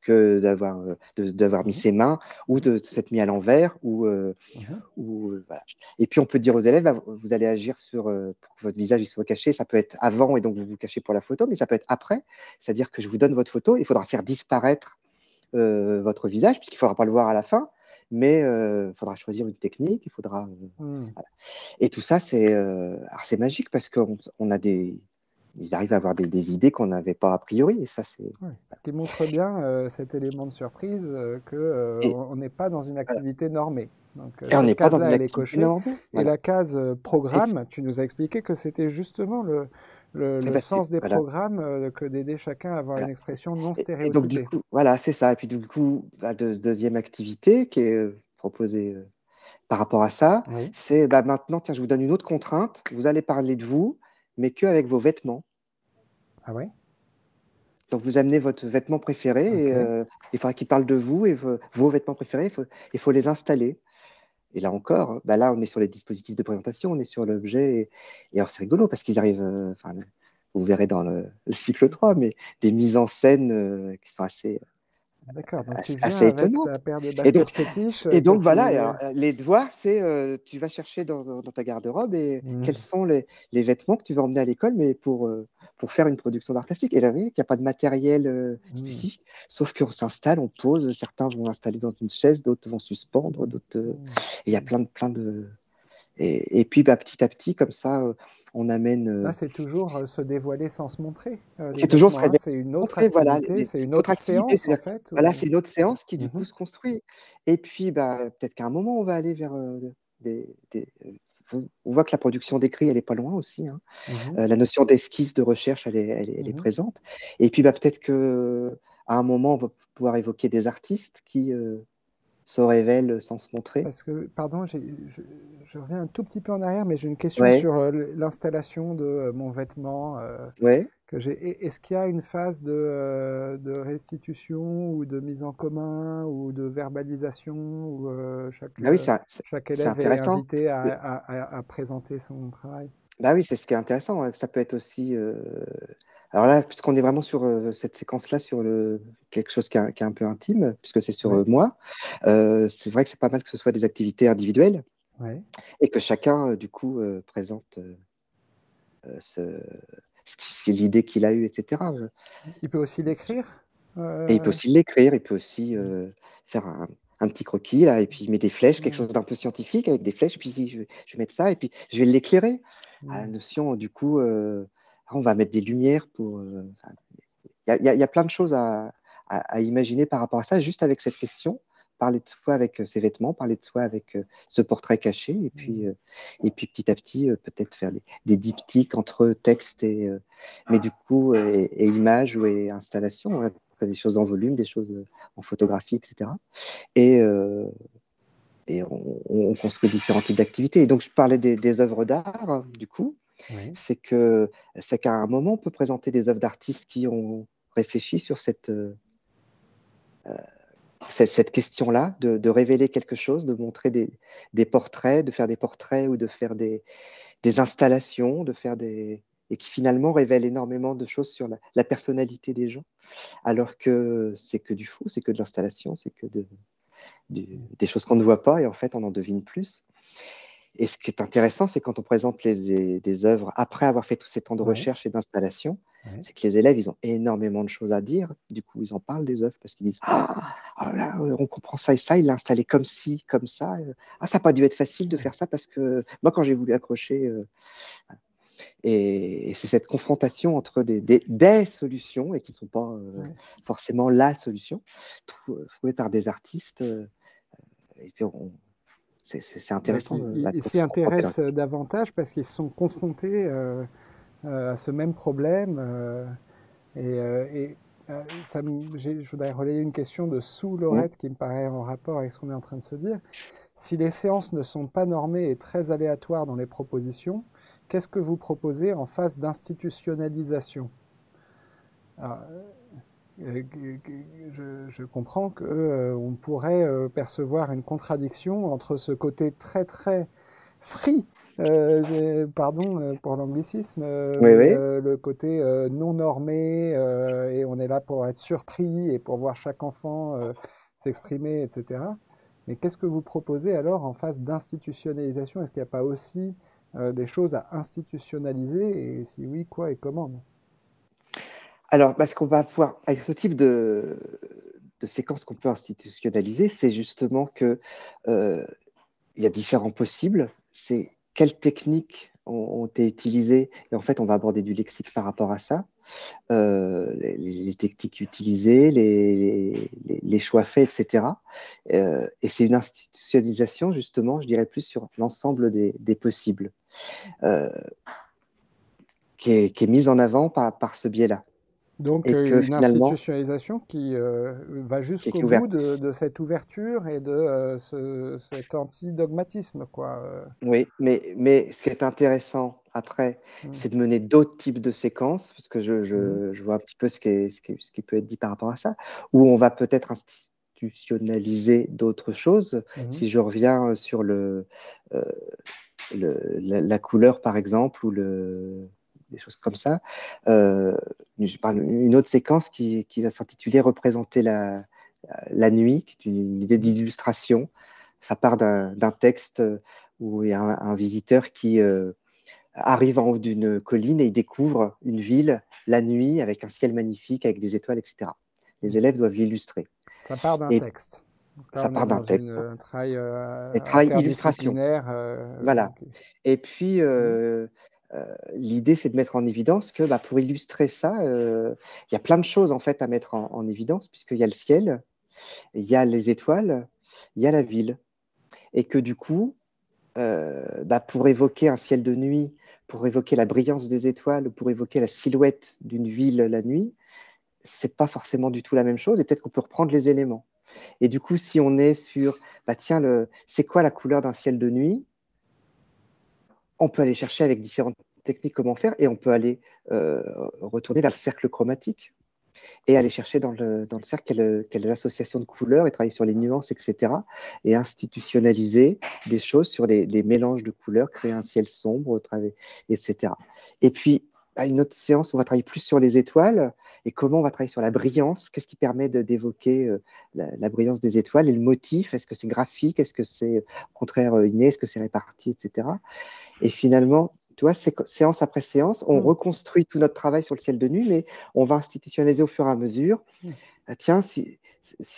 que d'avoir mis ses mains, ou de s'être mis à l'envers, voilà. Et puis, on peut dire aux élèves, vous allez agir pour que votre visage il soit caché. Ça peut être avant, et donc vous vous cachez pour la photo, mais ça peut être après. C'est-à-dire que je vous donne votre photo, il faudra faire disparaître votre visage, puisqu'il ne faudra pas le voir à la fin, mais il faudra choisir une technique, il faudra... Voilà. Et tout ça, c'est magique, parce qu'on a ils arrivent à avoir des idées qu'on n'avait pas a priori, et ça, c'est... Ce qui montre bien cet élément de surprise, qu'on n'est pas dans une activité normée. Donc, et on n'est pas dans une activité normée. Et la case programme, tu nous as expliqué que c'était justement le sens des programmes, que d'aider chacun à avoir une expression non stéréotypée. Et donc, du coup, voilà, c'est ça. Et puis, du coup, deuxième activité qui est proposée par rapport à ça, c'est maintenant, tiens, je vous donne une autre contrainte. Vous allez parler de vous, mais qu'avec vos vêtements. Ah ouais? Donc, vous amenez votre vêtement préféré, et il faudra qu'il parle de vous, et vos vêtements préférés, il faut les installer. Et là encore, là, on est sur les dispositifs de présentation, on est sur l'objet. Et alors, c'est rigolo parce qu'ils arrivent, vous verrez dans le cycle 3, mais des mises en scène qui sont assez... D'accord, donc tu viens avec ta paire de baskets fétiches. Et donc, voilà, alors, les devoirs, c'est tu vas chercher dans ta garde-robe et quels sont les vêtements que tu vas emmener à l'école, mais pour faire une production d'art plastique. Et là, vous voyez qu'il n'y a pas de matériel spécifique, sauf qu'on s'installe, on pose, certains vont installer dans une chaise, d'autres vont suspendre, d'autres... Et il y a plein de... Et puis, petit à petit, comme ça, on amène... Là, c'est toujours se dévoiler sans se montrer. C'est toujours se c'est une autre activité, c'est une autre séance, en fait. Voilà, c'est une autre séance qui, du coup, se construit. Et puis, peut-être qu'à un moment, on va aller vers on voit que la production d'écrit, elle n'est pas loin aussi, hein. Mhm, La notion d'esquisse de recherche, elle est mhm. présente. Et puis, bah, peut-être que à un moment, on va pouvoir évoquer des artistes qui se révèlent sans se montrer. Parce que, pardon, je reviens un tout petit peu en arrière, mais j'ai une question Ouais, sur l'installation de mon vêtement. ouais. Est-ce qu'il y a une phase de restitution ou de mise en commun ou de verbalisation où Bah oui, chaque c'est élève est intéressant. invité à présenter son travail? Bah oui, c'est ce qui est intéressant, ouais. Ça peut être aussi. Alors là, puisqu'on est vraiment sur cette séquence-là, sur quelque chose qui est un peu intime, puisque c'est sur Oui, moi, c'est vrai que c'est pas mal que ce soit des activités individuelles oui. et que chacun, du coup, présente ce, c'est l'idée qu'il a eue, etc. Il peut aussi l'écrire? Et il peut aussi l'écrire, il peut aussi faire un petit croquis, là, et puis il met des flèches, quelque Mm, chose d'un peu scientifique avec des flèches, et puis si je vais mettre ça, et puis je vais l'éclairer. À la mm. notion, du coup, on va mettre des lumières pour. Enfin, il y a plein de choses à imaginer par rapport à ça, juste avec cette question. Parler de soi avec ses vêtements, parler de soi avec ce portrait caché, et puis petit à petit, peut-être faire des diptyques entre texte mais du coup, et images et installation, hein, des choses en volume, des choses en photographie, etc. Et, euh, et on construit différents types d'activités. Et donc, je parlais des œuvres d'art, hein, du coup, Oui. c'est que c'est qu'à un moment, on peut présenter des œuvres d'artistes qui ont réfléchi sur cette question-là, de révéler quelque chose, de montrer des portraits, de faire des portraits ou de faire des installations, et qui finalement révèlent énormément de choses sur la personnalité des gens, alors que c'est que du faux, c'est que de l'installation, c'est que des choses qu'on ne voit pas, et en fait, on en devine plus. Et ce qui est intéressant, c'est quand on présente des œuvres après avoir fait tous ces temps de Oui. recherche et d'installation, Oui. c'est que les élèves, ils ont énormément de choses à dire. Du coup, ils en parlent des œuvres parce qu'ils disent ah là, on comprend ça et ça, il l'a installé comme ci, comme ça. Ah, ça n'a pas dû être facile de faire ça parce que moi, quand j'ai voulu accrocher. Et c'est cette confrontation entre des solutions, et qui ne sont pas Oui. forcément la solution, trouvée par des artistes. Et puis, c'est Donc, intéressant bah, ils pour s'y se confronter là. intéressent davantage parce qu'ils se sont confrontés à ce même problème. Et je voudrais relayer une question de Sue Mm. Lorette qui me paraît en rapport avec ce qu'on est en train de se dire. Si les séances ne sont pas normées et très aléatoires dans les propositions, qu'est-ce que vous proposez en phase d'institutionnalisation? Alors, je comprends qu'on pourrait percevoir une contradiction entre ce côté très très free, pardon pour l'anglicisme, Oui, mais oui. le côté non normé, et on est là pour être surpris et pour voir chaque enfant s'exprimer, etc. Mais qu'est-ce que vous proposez alors en phase d'institutionnalisation? Est-ce qu'il n'y a pas aussi des choses à institutionnaliser? Et si oui, quoi et comment? Alors, parce qu'on va pouvoir, avec ce type de séquence qu'on peut institutionnaliser, c'est justement que il y a différents possibles. C'est quelles techniques ont été utilisées. Et en fait, on va aborder du lexique par rapport à ça. Les techniques utilisées, les choix faits, etc. Et c'est une institutionnalisation, justement, je dirais plus sur l'ensemble des possibles, euh, qui est mise en avant par ce biais-là. Donc Et que une finalement, institutionnalisation qui va qui jusqu'au est ouverte. bout de cette ouverture et de cet anti-dogmatisme, quoi. Oui, mais ce qui est intéressant après, Mm, c'est de mener d'autres types de séquences, parce que mhm, je vois un petit peu ce qui peut être dit par rapport à ça, où on va peut-être institutionnaliser d'autres choses. mhm. Si je reviens sur euh, la couleur, par exemple, des choses comme ça, je parle une autre séquence qui va s'intituler Représenter la nuit, qui est une idée Mhm. d'illustration. Ça part d'un texte où il y a un visiteur qui arrive en haut d'une colline et il découvre une ville la nuit avec un ciel magnifique, avec des étoiles, etc. Les élèves doivent l'illustrer. Ça part d'un Et texte. Donc là, ça on est part d'un dans texte. un travail Et travail illustration. interdisciplinaire. Voilà. Et puis, Mhm. l'idée, c'est de mettre en évidence que bah, pour illustrer ça, il y a plein de choses en fait à mettre en évidence, puisqu'il y a le ciel, il y a les étoiles, il y a la ville. Et que du coup, pour évoquer un ciel de nuit, pour évoquer la brillance des étoiles, pour évoquer la silhouette d'une ville la nuit, c'est pas forcément du tout la même chose et peut-être qu'on peut reprendre les éléments. Et du coup, si on est sur, tiens, c'est quoi la couleur d'un ciel de nuit? On peut aller chercher avec différentes techniques comment faire et on peut aller retourner vers le cercle chromatique et aller chercher dans le cercle quelles associations de couleurs et travailler sur les nuances, etc. Et institutionnaliser des choses sur les mélanges de couleurs, créer un ciel sombre, etc. Et puis, à une autre séance, on va travailler plus sur les étoiles et comment on va travailler sur la brillance, qu'est-ce qui permet d'évoquer la brillance des étoiles et le motif, est-ce que c'est graphique, est-ce que c'est au contraire inné, est-ce que c'est réparti, etc. Et finalement, tu vois, séance après séance, on reconstruit tout notre travail sur le ciel de nuit, mais on va institutionnaliser au fur et à mesure. Tiens, si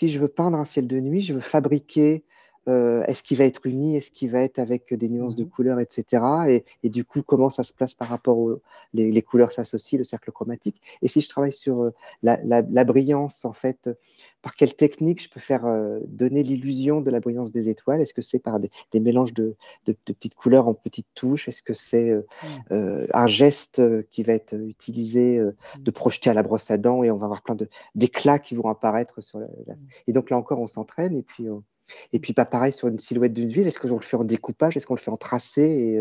je veux peindre un ciel de nuit, je veux fabriquer, est-ce qu'il va être uni, est-ce qu'il va être avec des nuances de couleurs, etc. Et du coup, comment ça se place par rapport les couleurs s'associent, le cercle chromatique. Et si je travaille sur la brillance, en fait, par quelle technique je peux faire donner l'illusion de la brillance des étoiles? Est-ce que c'est par des mélanges de petites couleurs en petites touches? Est-ce que c'est un geste qui va être utilisé de projeter à la brosse à dents et on va avoir plein d'éclats qui vont apparaître Et donc là encore, on s'entraîne et puis pas pareil sur une silhouette d'une ville. Est-ce qu'on le fait en découpage? Est-ce qu'on le fait en tracé?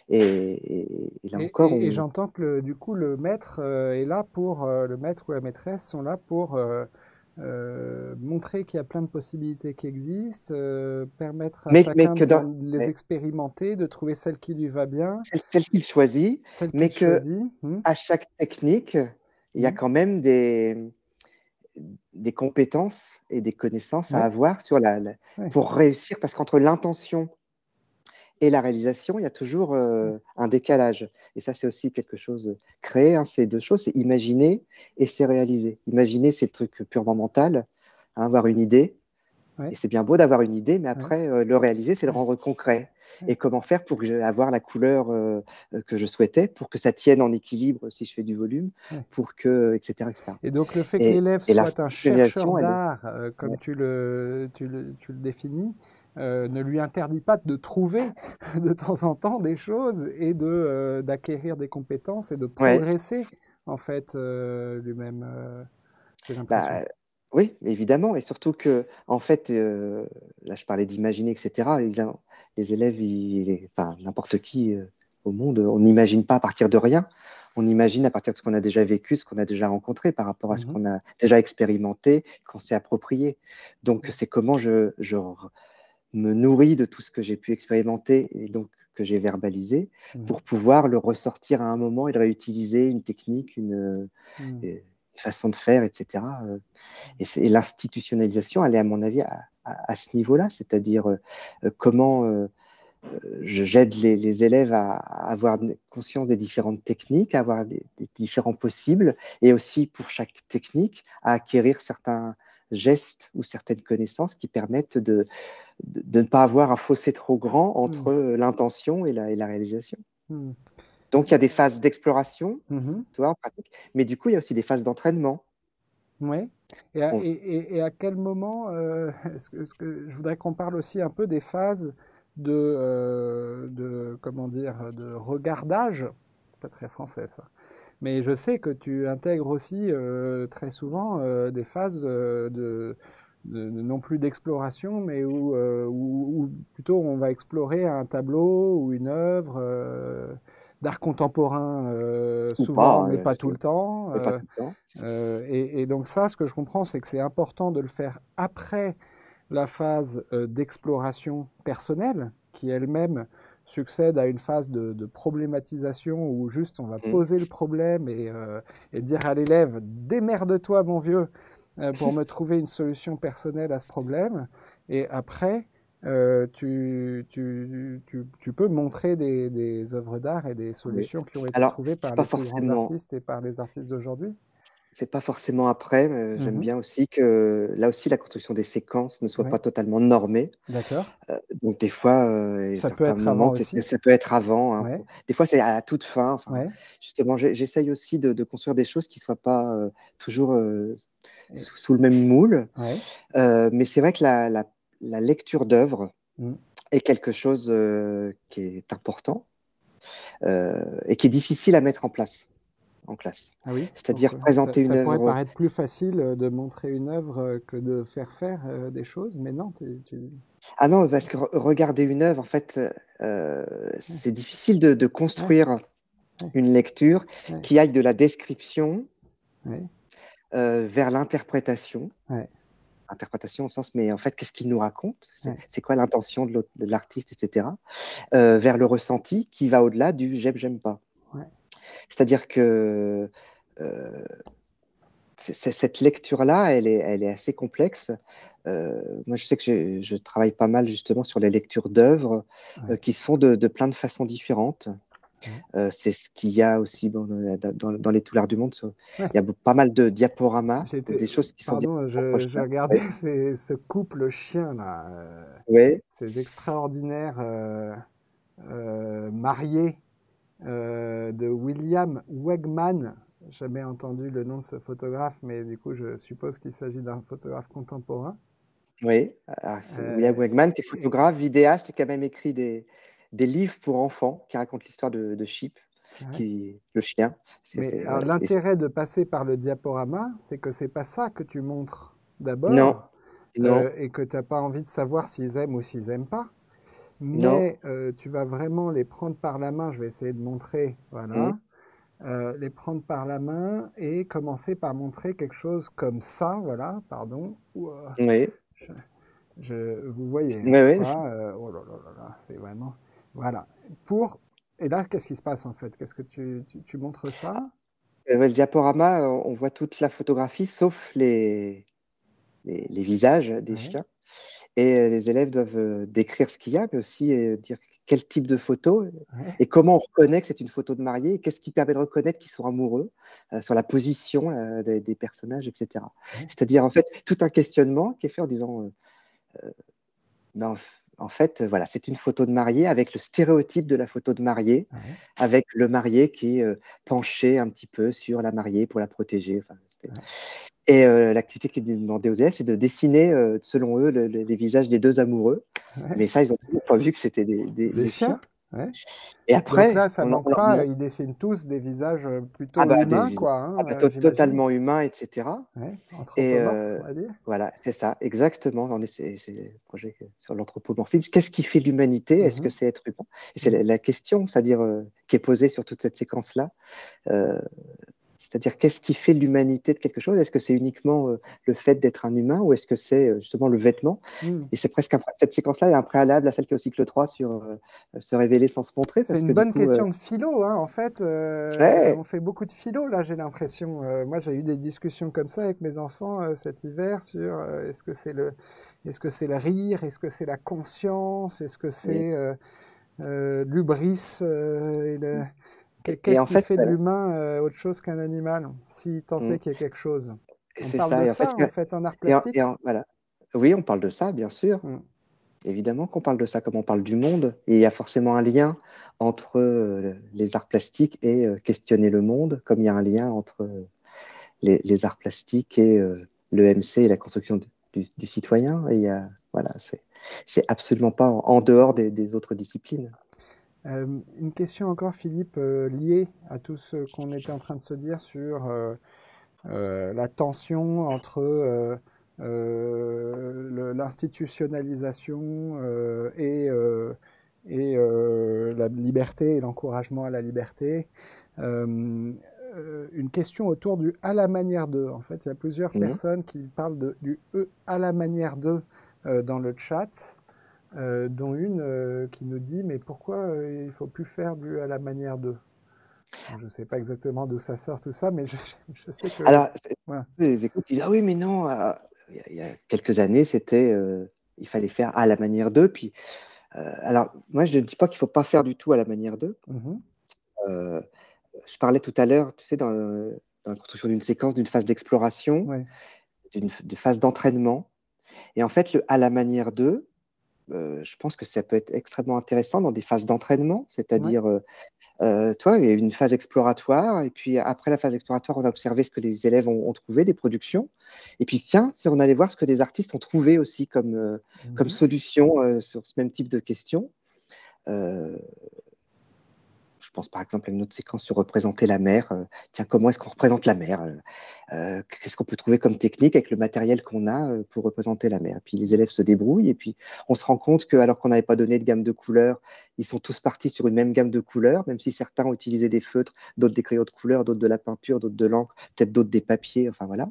Et là encore, Et j'entends que du coup le maître est là pour le maître ou la maîtresse sont là pour montrer qu'il y a plein de possibilités qui existent, permettre à mais chacun que de les expérimenter, de trouver celle qui lui va bien, celle qu'il choisit, celle mais qu'il que choisit. à chaque technique, il y a quand même des compétences et des connaissances à Ouais, avoir ouais. pour réussir, parce qu'entre l'intention et la réalisation, il y a toujours un décalage. Et ça, c'est aussi quelque chose créé, hein, c'est deux choses, c'est imaginer et c'est réaliser. Imaginer, c'est le truc purement mental, hein, avoir une idée. Et Ouais, c'est bien beau d'avoir une idée, mais ouais, après, le réaliser, c'est le rendre concret. ouais. Et comment faire pour avoir la couleur que je souhaitais, pour que ça tienne en équilibre si je fais du volume, Ouais. pour que, etc., etc. Et donc le fait que Et, l'élève et soit un chercheur l'institutionnalisation, elle est. d'art, Ouais. comme tu le définis, ne lui interdit pas de trouver de temps en temps des choses et d'acquérir des compétences et de Ouais. progresser en fait lui-même, j'ai l'impression. Bah, oui, évidemment. Et surtout que, en fait, là, je parlais d'imaginer, etc. Évidemment, les élèves, enfin, n'importe qui au monde, on n'imagine pas à partir de rien. On imagine à partir de ce qu'on a déjà vécu, ce qu'on a déjà rencontré, par rapport à ce Mhm. qu'on a déjà expérimenté, qu'on s'est approprié. Donc, c'est comment je me nourris de tout ce que j'ai pu expérimenter et donc que j'ai verbalisé Mhm. pour pouvoir le ressortir à un moment et le réutiliser, une technique, Mhm. une façon de faire, etc. Et l'institutionnalisation, elle est à mon avis à ce niveau-là, c'est-à-dire comment j'aide les élèves à avoir conscience des différentes techniques, à avoir des différents possibles, et aussi pour chaque technique, à acquérir certains gestes ou certaines connaissances qui permettent de ne pas avoir un fossé trop grand entre Mhm. l'intention et la réalisation. Mhm. Donc, il y a des phases d'exploration, Mhm. tu vois, en pratique, mais du coup, il y a aussi des phases d'entraînement. Ouais. Et à quel moment, je voudrais qu'on parle aussi un peu des phases comment dire, de regardage. C'est pas très français ça. Mais je sais que tu intègres aussi très souvent des phases non plus d'exploration, mais où plutôt on va explorer un tableau ou une œuvre d'art contemporain Ou pas, souvent, mais hein, pas tout le temps. mais pas tout le temps. Et donc ça, ce que je comprends, c'est que c'est important de le faire après la phase d'exploration personnelle, qui elle-même succède à une phase de problématisation où juste on va Mm. poser le problème et dire à l'élève, démerde-toi mon vieux, pour me trouver une solution personnelle à ce problème. Et après, tu peux montrer des œuvres d'art et des Oui. solutions qui ont été Alors, trouvées par les plus grands artistes et par les artistes d'aujourd'hui. c'est pas forcément après. J'aime Mhm. bien aussi que là aussi la construction des séquences ne soit Oui, pas totalement normée. d'accord. Donc des fois, et Ça peut certains être avant moments, aussi. ça peut être avant, hein. Ouais, Des fois, c'est à la toute fin. Enfin, ouais. justement, j'essaye aussi de construire des choses qui soient pas toujours Et- sous le même moule. ouais. Mais c'est vrai que la lecture d'œuvres, Mm. est quelque chose qui est important et qui est difficile à mettre en place en classe. Ah oui, C'est-à-dire pourquoi? présenter une Ça pourrait œuvre. paraître plus facile de montrer une œuvre que de faire des choses, mais non, Ah non, parce que regarder une œuvre, en fait, ouais, c'est difficile de ouais, construire ouais, une lecture ouais, qui aille de la description ouais, vers l'interprétation. ouais, Interprétation au sens, mais en fait, qu'est-ce qu'il nous raconte? ouais, C'est quoi l'intention de l'artiste, etc. Vers le ressenti qui va au-delà du j'aime, j'aime pas. ouais. C'est-à-dire que euh, cette lecture-là, elle est assez complexe. Moi, je sais que je travaille pas mal justement sur les lectures d'œuvres Ouais, qui se font de plein de façons différentes. ouais. C'est ce qu'il y a aussi bon, dans les Toulards du Monde. Ouais. Il y a pas mal de diaporamas, J'étais, des choses qui sont pardon, directement projetées. je regardais Oui, ce couple chien là, oui, ces extraordinaires mariés de William Wegman. Jamais entendu le nom de ce photographe, mais du coup, je suppose qu'il s'agit d'un photographe contemporain. oui. William Euh, Wegman, qui est et- photographe, vidéaste, et qui a même écrit des livres pour enfants qui racontent l'histoire de Chip, ouais. le chien. Parce que Mais alors, voilà, l'intérêt de passer par le diaporama, c'est que c'est pas ça que tu montres non, d'abord, non, et que tu n'as pas envie de savoir s'ils aiment ou s'ils aiment pas. non. Mais tu vas vraiment les prendre par la main. Je vais essayer de montrer, Hmm, voilà. Les prendre par la main et commencer par montrer quelque chose comme ça, voilà, pardon. oui, Je, vous voyez, oui, hein, je oui. crois. Oh là là là là, c'est vraiment. Voilà. Pour. Et là, qu'est-ce qui se passe en fait? Qu'est-ce que tu montres ça? Ouais, le diaporama, on voit toute la photographie, sauf les visages des Ouais, chiens. Et les élèves doivent décrire ce qu'il y a, mais aussi dire quel type de photo ouais, et comment on reconnaît que c'est une photo de mariée, et qu'est-ce qui permet de reconnaître qu'ils sont amoureux, sur la position des personnages, etc. ouais, C'est-à-dire, en fait, tout un questionnement qui est fait en disant, ben, en fait, voilà, c'est une photo de mariée avec le stéréotype de la photo de mariée, ouais, avec le marié qui est penché un petit peu sur la mariée pour la protéger. Enfin, ouais, et l'activité qui est demandée aux élèves, c'est de dessiner, selon eux, les visages des deux amoureux. ouais. Mais ça, ils ont toujours pas vu que c'était Des des chiens. chiens? Ouais. Et Donc après, là, ça on manque leur pas. montre Ils dessinent tous des visages ah plutôt bah, humains, quoi, hein, j'imagine. totalement humains, etc. Ouais, Et anthropomorphes, on va dire. voilà, c'est ça, exactement. C'est le projet sur l'anthropomorphisme. Qu'est-ce qui fait l'humanité? Est-ce que Mhm, c'est être humain? Et c'est mhm, la question, c'est-à-dire qui est posée sur toute cette séquence-là. Euh, C'est-à-dire, qu'est-ce qui fait l'humanité de quelque chose? Est-ce que c'est uniquement le fait d'être un humain ou est-ce que c'est justement le vêtement? mhm. Et c'est presque cette séquence-là est un préalable à celle qui est au cycle 3 sur se révéler sans se montrer, C'est parce une que du bonne coup, question de philo, hein, en fait. ouais, On fait beaucoup de philo, là, j'ai l'impression. Moi, j'ai eu des discussions comme ça avec mes enfants cet hiver sur est-ce que c'est le rire, est-ce que c'est la conscience, est-ce que et, c'est l'hubris, et qu'est-ce en qui fait, fait de voilà. l'humain autre chose qu'un animal, si tant Mm. est qu'il y ait quelque chose. Et On c'est parle ça. de Et en fait, ça, en fait, en art et plastique. voilà. Oui, on parle de ça, bien sûr. Mm. Évidemment qu'on parle de ça, comme on parle du monde. Et il y a forcément un lien entre les arts plastiques et questionner le monde, comme il y a un lien entre les arts plastiques et le MC et la construction du citoyen. Et il y a, voilà, c'est absolument pas en dehors des autres disciplines. Une question encore, Philippe, liée à tout ce qu'on était en train de se dire sur la tension entre l'institutionnalisation et la liberté et l'encouragement à la liberté. Euh, une question autour du à la manière d'eux. En fait, il y a plusieurs Mhm. personnes qui parlent du à la manière d'eux dans le chat. Dont une qui nous dit mais pourquoi il ne faut plus faire du à la manière d'eux. Je ne sais pas exactement d'où ça sort tout ça, mais je sais que Alors, voilà. les écoutes disent, ah oui, mais non, il y a quelques années, il fallait faire à la manière d'eux. Puis, alors, moi, je ne dis pas qu'il ne faut pas faire du tout à la manière d'eux. Mhm. Euh, je parlais tout à l'heure, tu sais, dans la construction d'une séquence, d'une phase d'exploration, Ouais. d'une phase d'entraînement. Et en fait, le à la manière d'eux, je pense que ça peut être extrêmement intéressant dans des phases d'entraînement, Ouais. c'est-à-dire, toi, il y a une phase exploratoire, et puis après la phase exploratoire, on a observé ce que les élèves ont trouvé, des productions. Et puis, tiens, si on allait voir ce que des artistes ont trouvé aussi comme Mhm. solution sur ce même type de questions. Euh, je pense par exemple à une autre séquence sur représenter la mer. Tiens, comment est-ce qu'on représente la mer? Qu'est-ce qu'on peut trouver comme technique avec le matériel qu'on a pour représenter la mer? Et puis les élèves se débrouillent, et puis on se rend compte que, alors qu'on n'avait pas donné de gamme de couleurs, ils sont tous partis sur une même gamme de couleurs, même si certains ont utilisé des feutres, d'autres des crayons de couleur, d'autres de la peinture, d'autres de l'encre, peut-être d'autres des papiers, enfin voilà.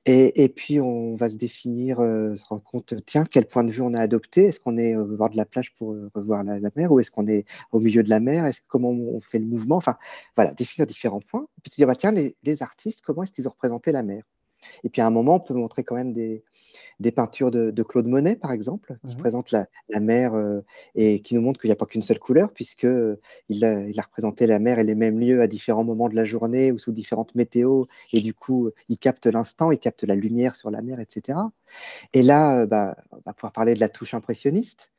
Et puis, on va se définir, se rendre compte, tiens, quel point de vue on a adopté. Est-ce qu'on est au bord de la plage pour revoir la mer, ou est-ce qu'on est au milieu de la mer? Comment on fait le mouvement? Enfin, voilà, définir différents points. Et puis se dire, bah, tiens, les artistes, comment est-ce qu'ils ont représenté la mer? Et puis, à un moment, on peut montrer quand même des peintures de Claude Monet, par exemple, qui Mhm. présentent la mer, et qui nous montrent qu'il n'y a pas qu'une seule couleur, puisque il a représenté la mer et les mêmes lieux à différents moments de la journée ou sous différentes météos, et du coup, il capte l'instant, il capte la lumière sur la mer, etc. Et là, bah, on va pouvoir parler de la touche impressionniste.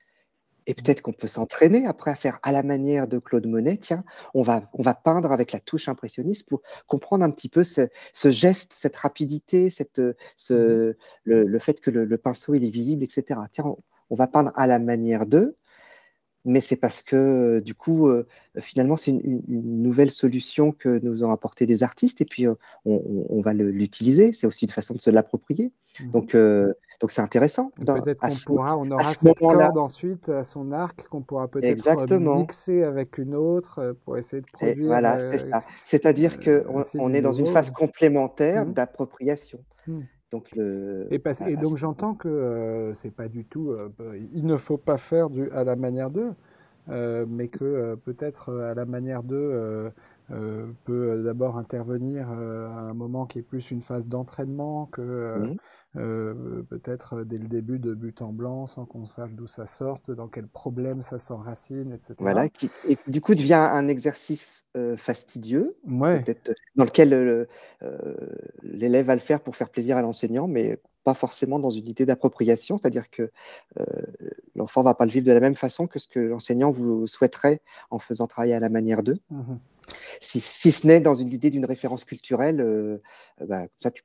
Et Mhm. peut-être qu'on peut s'entraîner après à faire à la manière de Claude Monet. Tiens, on va peindre avec la touche impressionniste pour comprendre un petit peu ce geste, cette rapidité, Mhm. le fait que le pinceau il est visible, etc. Tiens, on va peindre à la manière d'eux, mais c'est parce que, du coup, finalement, c'est une nouvelle solution que nous ont apporté des artistes, et puis on va l'utiliser. C'est aussi une façon de se l'approprier. Mhm. Donc, donc c'est intéressant Et peut-être à qu'on pourra, on à aura ce cette moment-là. corde ensuite à son arc qu'on pourra peut-être Exactement. mixer avec une autre pour essayer de Et produire voilà, c'est ça. C'est-à-dire qu'on ainsi on du est dans une nouveau. phase complémentaire Mhm. d'appropriation. Mhm. Donc, Et à ce donc j'entends que c'est pas du tout, il ne faut pas faire à la manière d'eux, mais que peut-être à la manière d'eux peut d'abord intervenir à un moment qui est plus une phase d'entraînement que Mhm. peut-être dès le début de but en blanc sans qu'on sache d'où ça sort, dans quel problème ça s'enracine, Voilà, etc. et qui du coup devient un exercice fastidieux, Ouais. peut-être dans lequel l'élève va le faire pour faire plaisir à l'enseignant, mais pas forcément dans une idée d'appropriation, c'est-à-dire que euh, l'enfant va pas le vivre de la même façon que ce que l'enseignant vous souhaiterait en faisant travailler à la manière d'eux, Mhm. si ce n'est dans une idée d'une référence culturelle, bah, comme ça tu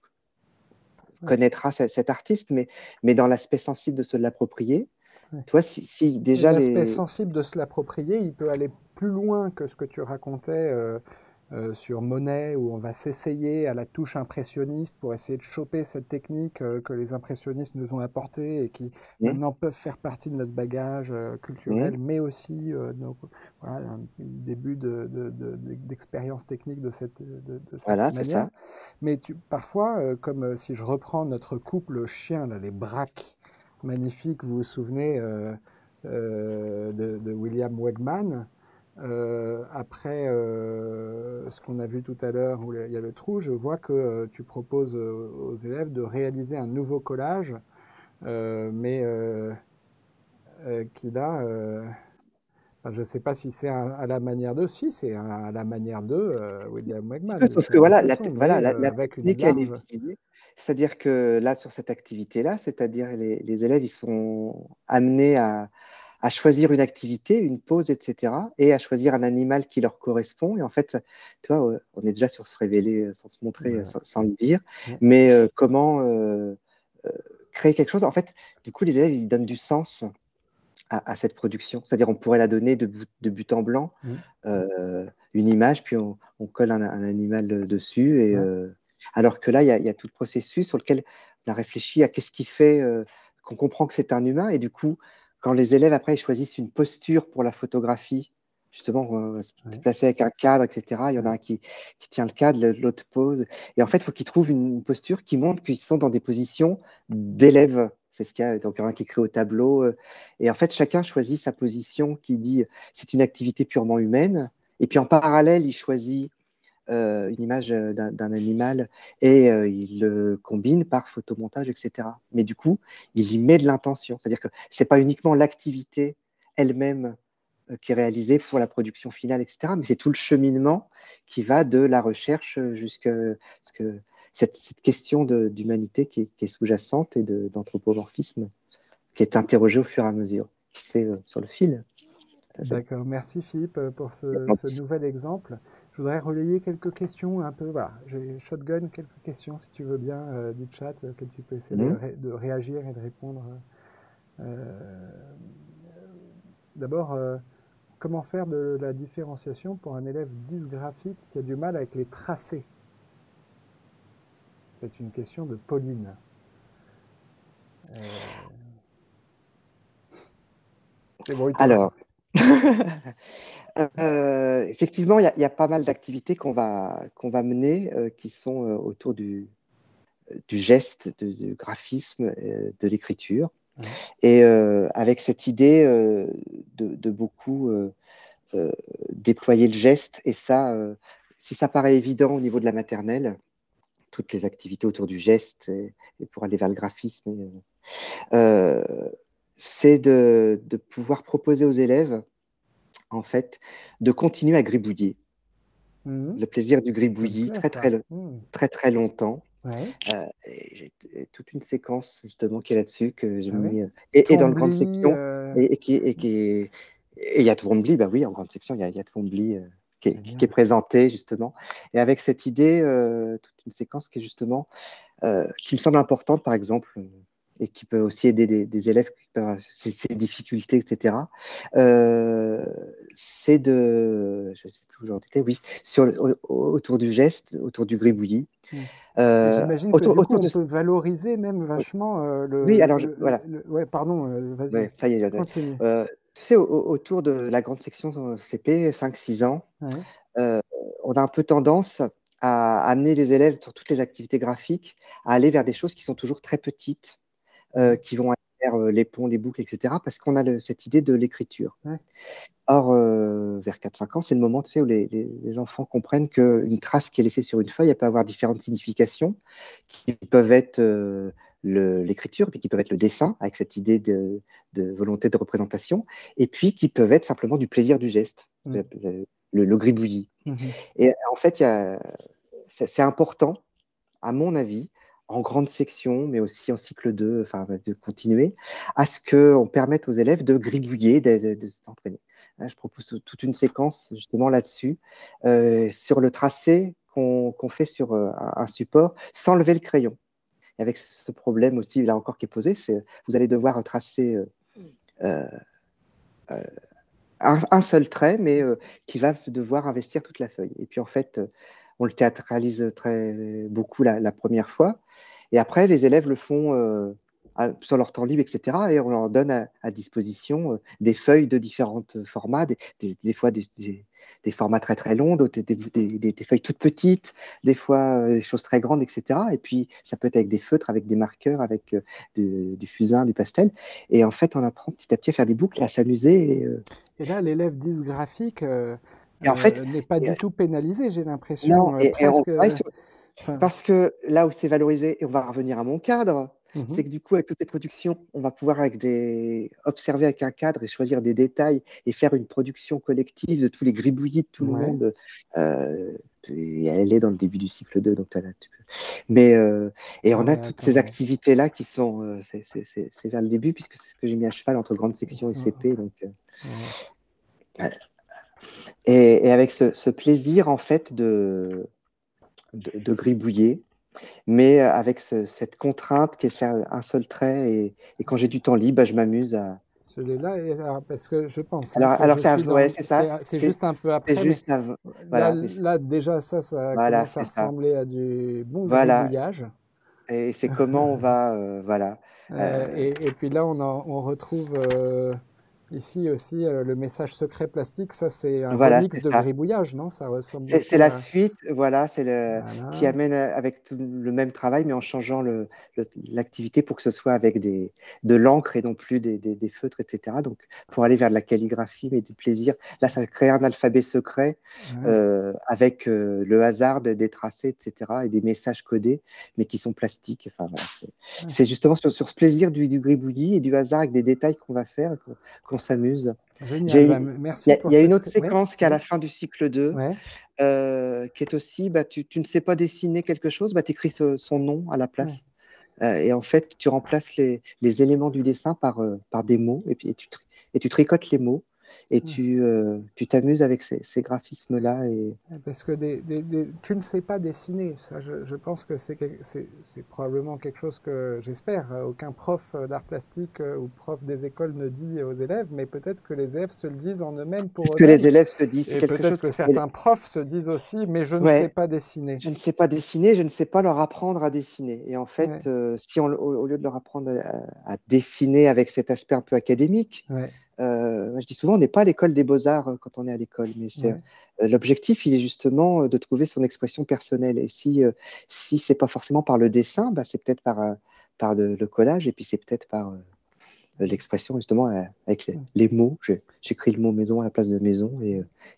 Ouais. connaîtras cet artiste, mais dans l'aspect sensible de se l'approprier. Ouais. Toi, si Et déjà l'aspect les... sensible de se l'approprier, il peut aller plus loin que ce que tu racontais sur Monet, où on va s'essayer à la touche impressionniste pour essayer de choper cette technique que les impressionnistes nous ont apportée et qui Hmm, maintenant peuvent faire partie de notre bagage hmm, culturel, mais aussi voilà, un petit début d'expérience technique de cette voilà, c'est manière. ça. Mais parfois, comme si je reprends notre couple chien, là, les braques magnifiques, vous vous souvenez de William Wegman. Après ce qu'on a vu tout à l'heure où il y a le trou, je vois que tu proposes aux élèves de réaliser un nouveau collage, mais qui là, enfin, je ne sais pas si c'est à la manière de, si c'est à la manière de William Petit Wegman peu, d'une sauf que certaine voilà, façon, voilà, mais la avec une technique, elle est large. utilisée. C'est-à-dire que là, sur cette activité-là, c'est-à-dire les élèves, ils sont amenés à choisir une activité, une pause, etc., et à choisir un animal qui leur correspond. Et en fait, tu vois, on est déjà sur se révéler sans se montrer, Ouais, sans le dire, ouais. mais comment euh, créer quelque chose. En fait, du coup, les élèves, ils donnent du sens à cette production. C'est-à-dire, on pourrait la donner de but en blanc, Mm. une image, puis on colle un animal dessus. Ouais. Alors que là, il y a tout le processus sur lequel on a réfléchi à qu'est-ce qui fait qu'on comprend que c'est un humain. Et du coup, quand les élèves, après, ils choisissent une posture pour la photographie, justement, on va se Ouais. placer avec un cadre, etc. Il y en a Ouais. un qui tient le cadre, l'autre pose. Et en fait, il faut qu'ils trouvent une posture qui montre qu'ils sont dans des positions d'élèves. C'est ce qu'il y a, donc un qui écrit au tableau. Et en fait, chacun choisit sa position qui dit c'est une activité purement humaine. Et puis en parallèle, il choisit une image d'un animal, et il le combine par photomontage, etc. Mais du coup, il y met de l'intention. C'est-à-dire que c'est pas uniquement l'activité elle-même qui est réalisée pour la production finale, etc. Mais c'est tout le cheminement qui va de la recherche jusqu'à ce que cette question d'humanité qui est sous-jacente et d'anthropomorphisme qui est interrogé au fur et à mesure, qui se fait sur le fil. D'accord, merci Philippe pour ce nouvel exemple. Je voudrais relayer quelques questions un peu. Voilà, j'ai shotgun quelques questions si tu veux bien du chat, que tu peux essayer de réagir et de répondre. D'abord, comment faire de la différenciation pour un élève dysgraphique qui a du mal avec les tracés? C'est une question de Pauline. Alors, effectivement, il y a pas mal d'activités qu'on va mener qui sont autour du geste, du graphisme, de l'écriture. Ouais. Et avec cette idée de beaucoup déployer le geste. Et ça, si ça paraît évident au niveau de la maternelle, toutes les activités autour du geste et pour aller vers le graphisme, c'est de pouvoir proposer aux élèves, en fait, de continuer à gribouiller. Le plaisir du gribouillis très longtemps. Ouais. J'ai toute une séquence justement qui est là-dessus que j'ai mis et dans la grande section et il y a Twombly, bah oui, en grande section il y a Twombly qui est présenté justement, et avec cette idée toute une séquence qui est justement qui me semble importante, par exemple, et qui peut aussi aider des élèves qui peuvent avoir ces difficultés, etc. C'est de, je ne sais plus où j'en étais, oui, autour du geste, autour du gribouillis. J'imagine que du coup, on peut valoriser même vachement le... Oui, alors, voilà. Ouais, pardon, vas-y, ouais, ça y est, continue. Tu sais, autour de la grande section CP, 5-6 ans, on a un peu tendance à amener les élèves sur toutes les activités graphiques, à aller vers des choses qui sont toujours très petites, qui vont aller vers les ponts, les boucles, etc., parce qu'on a cette idée de l'écriture. Ouais. Or, vers 4-5 ans, c'est le moment, tu sais, où les enfants comprennent qu'une trace qui est laissée sur une feuille, elle peut avoir différentes significations, qui peuvent être l'écriture, puis qui peuvent être le dessin, avec cette idée de volonté de représentation, et puis qui peuvent être simplement du plaisir du geste, le gribouillis. Et en fait, c'est important, à mon avis, en grande section, mais aussi en cycle 2, enfin, de continuer, à ce qu'on permette aux élèves de gribouiller, de s'entraîner. Je propose toute une séquence justement là-dessus, sur le tracé qu'on fait sur un support, sans lever le crayon. Et avec ce problème aussi, là encore, qui est posé, c'est vous allez devoir tracer un seul trait, mais qui va devoir investir toute la feuille. Et puis en fait, on le théâtralise beaucoup la première fois. Et après, les élèves le font sur leur temps libre, etc. Et on leur donne à disposition des feuilles de différents formats, des fois des formats très très longs, d'autres des feuilles toutes petites, des fois des choses très grandes, etc. Et puis, ça peut être avec des feutres, avec des marqueurs, avec du fusain, du pastel. Et en fait, on apprend petit à petit à faire des boucles, à s'amuser. Et là, l'élève dysgraphique n'est pas du tout pénalisé, j'ai l'impression. Non, parce que là où c'est valorisé, et on va revenir à mon cadre, c'est que du coup, avec toutes ces productions, on va pouvoir observer avec un cadre et choisir des détails et faire une production collective de tous les gribouillis de tout le monde. Et elle est dans le début du cycle 2, donc là, tu peux. Mais, et on a toutes ces activités-là qui sont, c'est vers le début, puisque c'est ce que j'ai mis à cheval entre grande section et CP. Donc, et avec ce plaisir, en fait, de gribouiller, mais avec cette contrainte qui est faire un seul trait. Et quand j'ai du temps libre, bah, je m'amuse à... Celui-là, parce que je pense. Alors c'est ça. C'est juste un peu après. C'est juste avant. Voilà, là, déjà, ça commence à ressembler à du bon gribouillage. Et c'est comment on va... voilà. Et puis là, on retrouve ici aussi le message secret plastique. Ça, c'est un remix de gribouillage, non? Ça ressemble. C'est la suite, voilà, qui amène avec tout le même travail, mais en changeant l'activité pour que ce soit avec de l'encre et non plus des feutres, etc. Donc, pour aller vers de la calligraphie, mais du plaisir. Là, ça crée un alphabet secret avec le hasard des tracés, etc. et des messages codés, mais qui sont plastiques. Enfin, voilà, c'est justement sur ce plaisir du gribouillis et du hasard avec des détails qu'on va faire, qu'on s'amuse. Génial, merci pour Il y a une autre séquence qui est à la fin du cycle 2, qui est aussi, tu ne sais pas dessiner quelque chose, tu écris son nom à la place. Et en fait, tu remplaces les éléments du dessin par des mots, et puis et tu tricotes les mots, et tu t'amuses avec ces graphismes-là. Et... Parce que tu ne sais pas dessiner. Ça, je pense que c'est probablement quelque chose que j'espère. Aucun prof d'art plastique ou prof des écoles ne dit aux élèves, mais peut-être que les élèves se le disent en eux-mêmes C'est pour ce que les eux-mêmes. élèves se disent, c'est Et quelque peut-être chose que que... certains profs se disent aussi, mais je ne sais Ouais, pas dessiner. je ne sais pas dessiner, je ne sais pas leur apprendre à dessiner. Et en fait, Ouais, si au lieu de leur apprendre à dessiner avec cet aspect un peu académique, ouais, moi, je dis souvent, on n'est pas à l'école des beaux-arts quand on est à l'école, mais ouais. l'objectif, il est justement de trouver son expression personnelle. Et si c'est pas forcément par le dessin, bah, c'est peut-être par le collage, et puis c'est peut-être par l'expression justement avec les mots. J'écris le mot maison à la place de maison,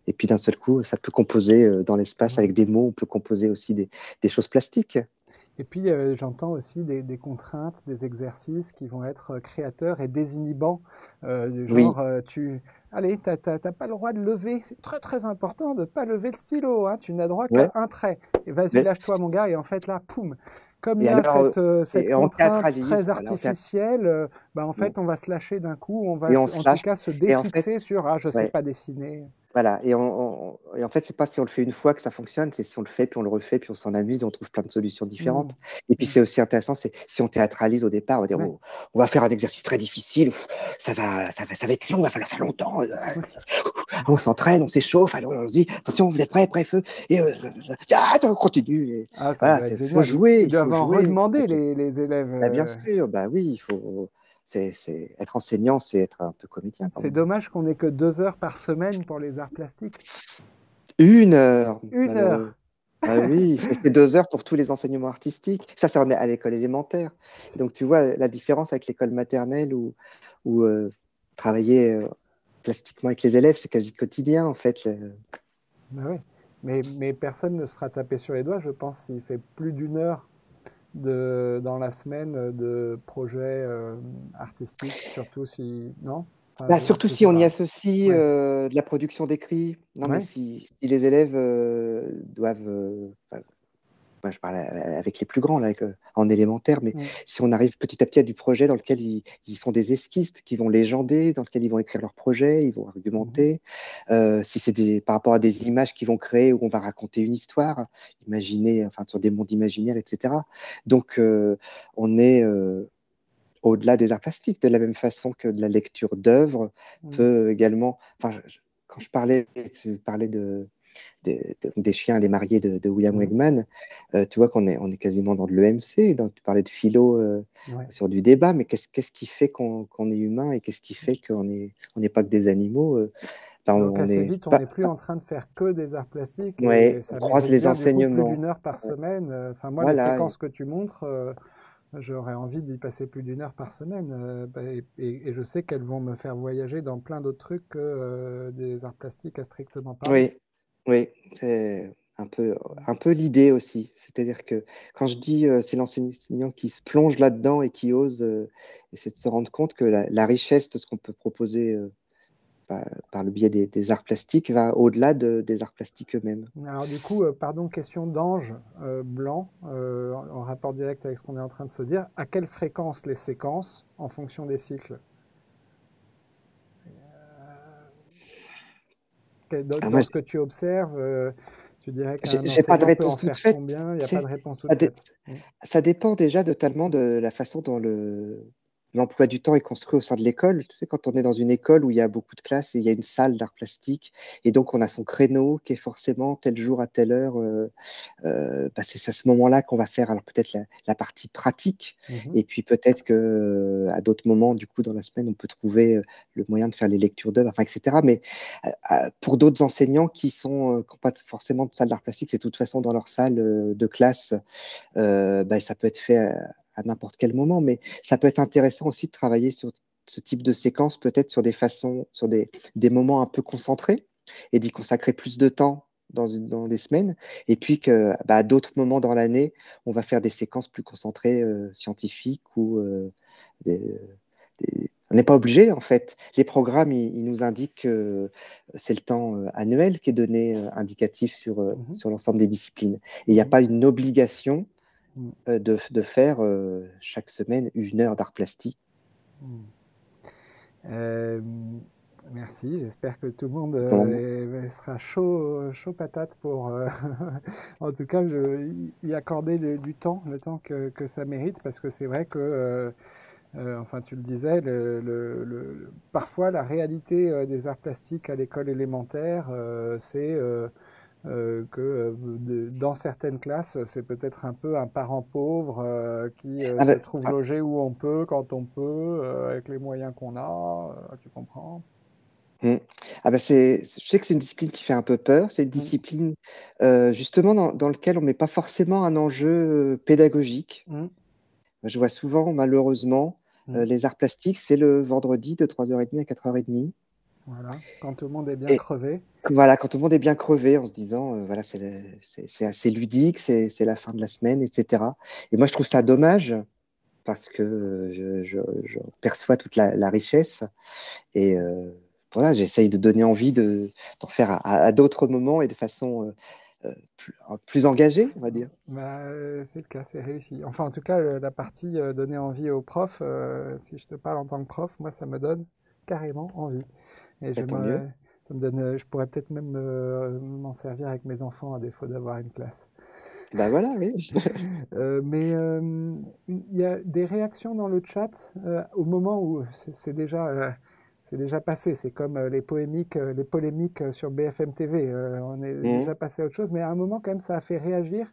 et puis d'un seul coup, ça peut composer dans l'espace avec des mots. On peut composer aussi des choses plastiques. Et puis, j'entends aussi des contraintes, des exercices qui vont être créateurs et désinhibants, du Oui, genre, allez, t'as pas le droit de lever, c'est très très important de ne pas lever le stylo, hein, tu n'as droit qu'à ouais. un trait. Et vas-y, Mais- lâche-toi, mon gars. Et en fait, là, poum, comme il et y a alors, cette on contrainte théâtralise, très voilà, artificielle, bah, en fait, on va se lâcher d'un coup, on va et on en se tout lâche. cas se Et en fait, défixer sur, ah, je sais ouais. pas dessiner. Voilà, et en fait, c'est pas si on le fait une fois que ça fonctionne, c'est si on le fait, puis on le refait, puis on s'en amuse, et on trouve plein de solutions Mm, différentes. Et puis mm, c'est aussi intéressant, c'est si on théâtralise au départ, on va dire, ouais. oh, on va faire un exercice très difficile, ça va être long, il va falloir faire longtemps. On s'entraîne, on s'échauffe, alors on se dit, attention, vous êtes prêts, prêts, feu, et attends, on continue. Et Ah, ça voilà, doit être faut génial. jouer, Ils il faut doivent en jouer. redemander, les élèves. Bah, bien sûr, bah oui, être enseignant, c'est être un peu comédien quand C'est même. dommage qu'on ait que 2 heures par semaine pour les arts plastiques. 1 heure, Une malheureux. heure. Ah oui, c'est 2 heures pour tous les enseignements artistiques. Ça, c'est à l'école élémentaire. Et donc, tu vois la différence avec l'école maternelle où travailler plastiquement avec les élèves, c'est quasi quotidien, en fait. Bah ouais. Mais personne ne se fera taper sur les doigts, je pense, s'il fait plus d'1 heure dans la semaine de projets artistiques, surtout si... Non? Enfin, Bah, surtout je sais si on y pas. associe Ouais. de la production d'écrits. Non, mais Ouais. si les élèves doivent, enfin, moi, je parle avec les plus grands, là, en élémentaire, mais Mm. si on arrive petit à petit à du projet dans lequel ils font des esquisses qui vont légender, dans lequel ils vont écrire leur projet, ils vont Mhm. argumenter, si c'est par rapport à des images qu'ils vont créer où on va raconter une histoire, imaginer, enfin, sur des mondes imaginaires, etc. Donc, on est au-delà des arts plastiques, de la même façon que de la lecture d'œuvres Mm. peut également. Enfin, quand tu parlais des chiens, des mariés de William Mhm. Wegman, tu vois on est quasiment dans de l'EMC. Donc, tu parlais de philo Ouais. sur du débat, mais qu'est-ce qui fait qu'on est humain et qu'est-ce qui fait on n'est pas que des animaux ben, Donc on assez est vite, on n'est plus en train de faire que des arts plastiques et ouais, on ça croise les mérite bien du coup plus enseignements. d'1 heure par Ouais. semaine. Enfin, moi, les Voilà, séquences que tu montres, j'aurais envie d'y passer plus d'1 heure par semaine. Bah, et je sais qu'elles vont me faire voyager dans plein d'autres trucs que des arts plastiques à strictement parler. oui, oui, c'est un peu l'idée aussi. C'est-à-dire que quand je dis c'est l'enseignant qui se plonge là-dedans et qui ose, c'est de se rendre compte que la richesse de ce qu'on peut proposer par le biais des arts plastiques va au-delà des arts plastiques eux-mêmes. Alors du coup, pardon, question d'ange blanc, en rapport direct avec ce qu'on est en train de se dire. À quelle fréquence les séquences en fonction des cycles? Alors Dans moi, ce que tu observes, tu dirais qu'un j'ai pas de enseignant peut en réponse toute faire faite. combien? Il n'y a Tu pas de sais, réponse toute ça, dé- faite. Mm. ça dépend déjà totalement de la façon dont l'emploi du temps est construit au sein de l'école. Tu sais, quand on est dans une école où il y a beaucoup de classes et il y a une salle d'art plastique, et donc on a son créneau qui est forcément tel jour à telle heure, bah, c'est à ce moment-là qu'on va faire alors peut-être la partie pratique, Mhm. et puis peut-être que à d'autres moments, du coup, dans la semaine, on peut trouver le moyen de faire les lectures d'œuvres, enfin, etc. Mais pour d'autres enseignants qui n'ont pas forcément de salle d'art plastique, c'est de toute façon dans leur salle de classe, bah, ça peut être fait à n'importe quel moment, mais ça peut être intéressant aussi de travailler sur ce type de séquence, peut-être sur des façons, sur des moments un peu concentrés, et d'y consacrer plus de temps dans des semaines, et puis que bah, à d'autres moments dans l'année, on va faire des séquences plus concentrées scientifiques ou des, on n'est pas obligé, en fait. Les programmes, ils nous indiquent que c'est le temps annuel qui est donné indicatif sur Mhm. l'ensemble des disciplines. Et il n'y a Mhm. pas une obligation Mm. de faire chaque semaine 1 heure d'art plastique. Mm. Euh, Merci, j'espère que tout le monde Bon, sera chaud patate pour, en tout cas, y accorder du temps, le temps que ça mérite, parce que c'est vrai que, enfin, tu le disais, parfois la réalité des arts plastiques à l'école élémentaire, c'est que dans certaines classes, c'est peut-être un peu un parent pauvre qui ah se ben, trouve ah, logé où on peut, quand on peut, avec les moyens qu'on a, tu comprends? hmm. Ah ben je sais que c'est une discipline qui fait un peu peur. C'est une Mm, discipline justement dans laquelle on ne met pas forcément un enjeu pédagogique. mm, Je vois souvent, malheureusement, mm. les arts plastiques, c'est le vendredi de 3h30 à 4h30. Voilà, quand tout le monde est bien Et crevé. voilà, quand tout le monde est bien crevé en se disant, voilà, c'est assez ludique, c'est la fin de la semaine, etc. Et moi, je trouve ça dommage parce que je perçois toute la richesse et voilà, j'essaye de donner envie d'en faire à d'autres moments et de façon plus engagée, on va dire. Bah, c'est le cas, c'est réussi. Enfin, en tout cas, la partie donner envie aux profs, si je te parle en tant que prof, moi, ça me donne carrément envie. Et Bah, tant mieux. ça me donne, je pourrais peut-être même m'en servir avec mes enfants à défaut d'avoir une classe. Bah voilà, oui. Il y a des réactions dans le chat au moment où c'est déjà passé. C'est comme les polémiques sur BFM TV. On est Mhm. déjà passé à autre chose, mais à un moment quand même, ça a fait réagir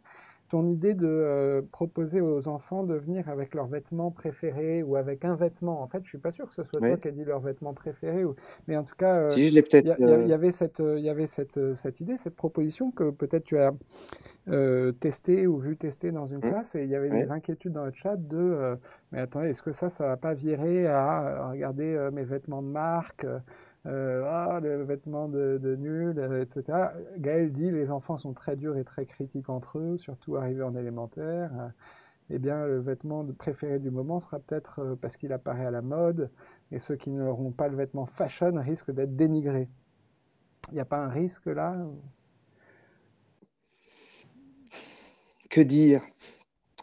ton idée de proposer aux enfants de venir avec leurs vêtements préférés ou avec un vêtement. En fait, je suis pas sûr que ce soit toi Oui. qui as dit leurs vêtements préférés, mais en tout cas, Si, je l'ai peut-être. il y avait cette idée, cette proposition que peut-être tu as testé ou vu tester dans une classe et il y avait des Ouais. inquiétudes dans le chat de mais attendez, est-ce que ça va pas virer à regarder mes vêtements de marque, ah, le vêtement de nul, etc. Gaël dit les enfants sont très durs et très critiques entre eux, surtout arrivés en élémentaire. Eh bien, le vêtement préféré du moment sera peut-être parce qu'il apparaît à la mode, et ceux qui n'auront pas le vêtement fashion risquent d'être dénigrés. Il n'y a pas un risque là? Que dire?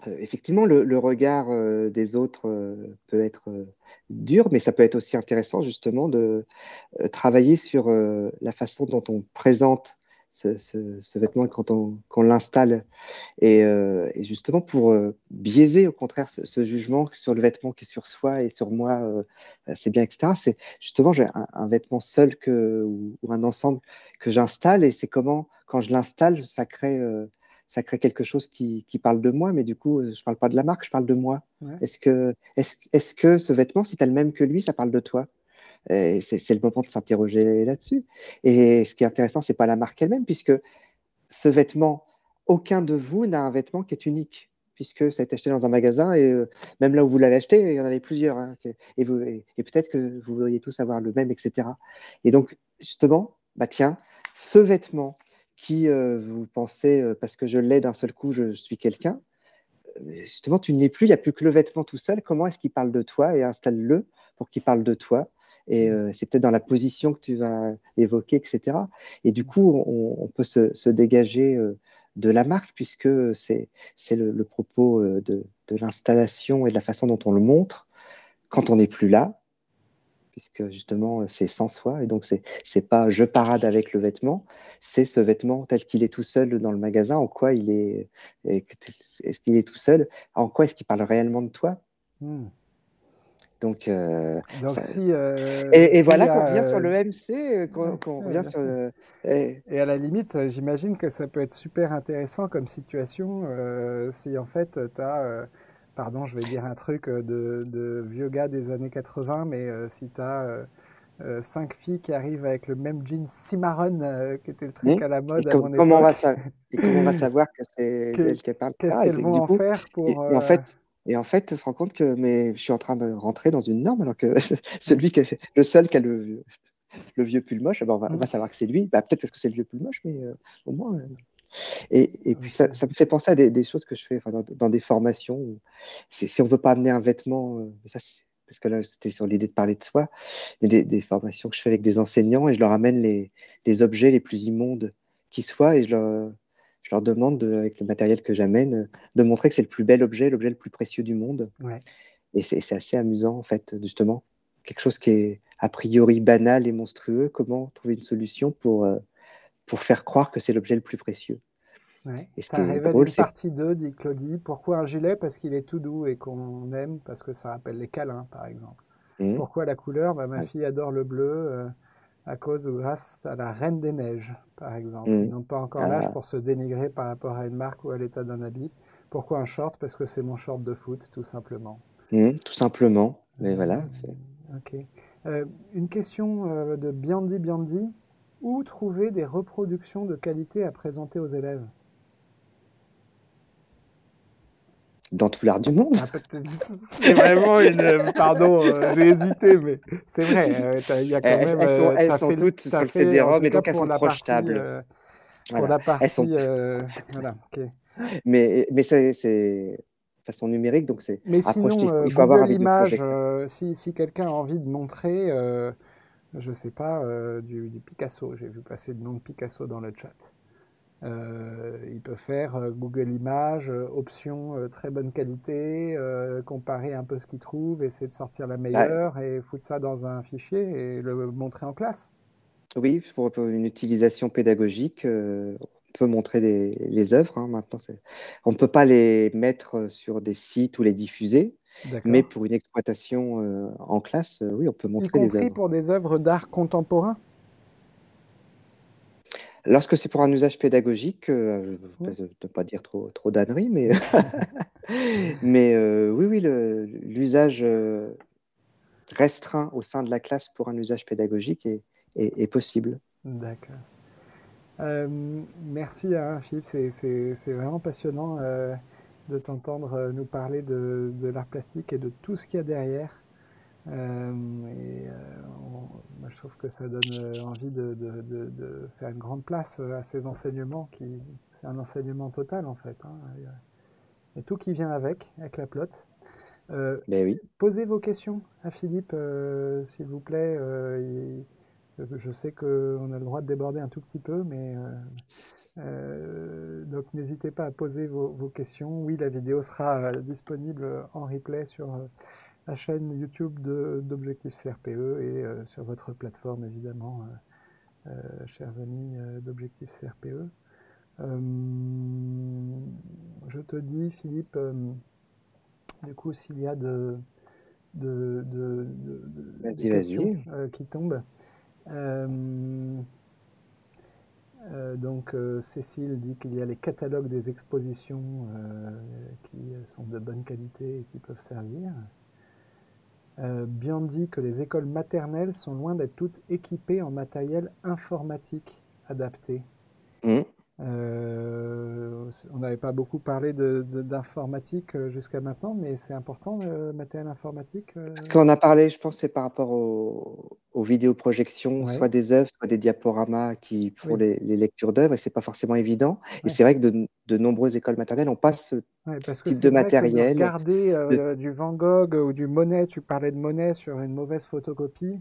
Effectivement, le regard des autres peut être dur, mais ça peut être aussi intéressant justement de travailler sur la façon dont on présente ce vêtement quand qu'on l'installe. Et justement pour biaiser au contraire ce jugement sur le vêtement qui est sur soi et sur moi, c'est bien, etc. C'est justement j'ai un vêtement seul ou un ensemble que j'installe et c'est comment, quand je l'installe, ça crée quelque chose qui parle de moi, mais du coup, je parle pas de la marque, je parle de moi. Ouais. Est-ce que ce vêtement, si tu as le même que lui, ça parle de toi? Et c'est le moment de s'interroger là-dessus. Et ce qui est intéressant, c'est pas la marque elle-même, puisque ce vêtement, aucun de vous n'a un vêtement qui est unique, puisque ça a été acheté dans un magasin et même là où vous l'avez acheté, il y en avait plusieurs. Hein, et peut-être que vous voudriez tous avoir le même, etc. Et donc, justement, bah tiens, ce vêtement qui, vous pensez, parce que je l'ai d'un seul coup, je suis quelqu'un, justement, tu n'es plus, il n'y a plus que le vêtement tout seul. Comment est-ce qu'il parle de toi et installe-le pour qu'il parle de toi. Et Mm. c'est peut-être dans la position que tu vas évoquer, etc. Et du coup, on peut se dégager de la marque puisque c'est le propos de l'installation et de la façon dont on le montre quand on n'est plus là, puisque justement c'est sans soi et donc c'est pas je parade avec le vêtement, c'est ce vêtement tel qu'il est tout seul dans le magasin, en quoi il est-ce qu'il est tout seul, en quoi est-ce qu'il parle réellement de toi. Mm. Donc Donc ça, si et s'il y voilà qu'on a revient sur le MC, ouais, qu'on ouais, revient bien sur sûr. eh, Et à la limite, j'imagine que ça peut être super intéressant comme situation si en fait tu as, pardon, je vais dire un truc de vieux gars des années 80, mais si tu as cinq filles qui arrivent avec le même jean cimarron qui était le hmm. truc à la et mode à mon comment époque, comment on va savoir que c'est que- d'elle qu'elle parle, qu'est-ce etc. Et qu'elles c'est que vont du en coup, faire pour... et en fait, on se rend compte que mais je suis en train de rentrer dans une norme alors que celui qui a fait, le seul qui a le vieux pull moche, eh ben, on va savoir que c'est lui. Bah, peut-être parce que c'est le vieux pull moche, mais au moins. Et puis Ok. ça me fait penser à des choses que je fais enfin, dans des formations. Si on veut pas amener un vêtement, ça, parce que là c'était sur l'idée de parler de soi, mais des formations que je fais avec des enseignants et je leur amène les objets les plus immondes qui soient et je leur demande, avec le matériel que j'amène, de montrer que c'est le plus bel objet, l'objet le plus précieux du monde. Ouais. Et c'est assez amusant, en fait, justement. Quelque chose qui est a priori banal et monstrueux, comment trouver une solution pour faire croire que c'est l'objet le plus précieux. Ouais. Et ce qui Ça est révèle drôle, une c'est... partie d'eux, dit Claudie. Pourquoi un gilet? Parce qu'il est tout doux et qu'on aime, parce que ça rappelle les câlins, par exemple. Hum, Pourquoi la couleur? Bah, ma ah, fille adore le bleu à cause ou grâce à la Reine des Neiges, par exemple. Ils hum, n'ont pas encore l'âge ah, pour se dénigrer par rapport à une marque ou à l'état d'un habit. Pourquoi un short? Parce que c'est mon short de foot, tout simplement. tout simplement. Mais voilà. Ok. Une question de Biandi Biandi. Où trouver des reproductions de qualité à présenter aux élèves? Dans tout l'art du monde. Ah, c'est vraiment une. Pardon, j'ai hésité, mais c'est vrai. Il y a quand même. Elles sont toutes T'as sur le fait, en CD-ROM tout et cas donc elles sont projetables. pour Voilà. la Elles sont... partie. Voilà. Ok. Mais c'est façon numérique, donc c'est Mais à projeter. sinon, Il faut avoir un Google Images, vidéoprojecteur. si quelqu'un a envie de montrer, je sais pas, du Picasso. J'ai vu passer le nom de Picasso dans le chat. Il peut faire Google Images, option très bonne qualité, comparer un peu ce qu'il trouve, essayer de sortir la Bah, meilleure et foutre ça dans un fichier et le montrer en classe. oui, pour une utilisation pédagogique, on peut montrer les œuvres. Hein, maintenant, on ne peut pas les mettre sur des sites ou les diffuser, mais D'accord. pour une exploitation en classe, oui, on peut Y montrer des compris œuvres. pour des œuvres d'art contemporain. Lorsque c'est pour un usage pédagogique, Mm. ne pas dire trop d'âneries, mais, mais oui, oui, l'usage restreint au sein de la classe pour un usage pédagogique est possible. D'accord. Merci hein, Philippe, c'est vraiment passionnant de t'entendre nous parler de l'art plastique et de tout ce qu'il y a derrière. Moi, je trouve que ça donne envie de faire une grande place à ces enseignements qui, c'est un enseignement total en fait. Hein. Il y a tout qui vient avec la plotte. Euh, Ben oui. Posez vos questions à Philippe, s'il vous plaît. Je sais qu'on a le droit de déborder un tout petit peu, mais donc n'hésitez pas à poser vos questions. Oui, la vidéo sera disponible en replay sur la chaîne YouTube d'Objectif CRPE et sur votre plateforme évidemment, chers amis d'Objectif CRPE. Euh, je te dis, Philippe, du coup, s'il y a des Vas-y, questions vas-y. qui tombent. Euh, Cécile dit qu'il y a les catalogues des expositions qui sont de bonne qualité et qui peuvent servir. Bien dit que les écoles maternelles sont loin d'être toutes équipées en matériel informatique adapté. Hum. On n'avait pas beaucoup parlé d'informatique jusqu'à maintenant, mais c'est important le matériel informatique. Ce qu'on a parlé, je pense, c'est par rapport aux vidéoprojections, Ouais, soit des œuvres, soit des diaporamas qui font oui, les lectures d'œuvres, et c'est pas forcément évident. Et ouais, c'est vrai que de nombreuses écoles maternelles n'ont pas ce ouais, parce que type c'est de vrai que de matériel. regarder De, du Van Gogh ou du Monet, tu parlais de Monet sur une mauvaise photocopie,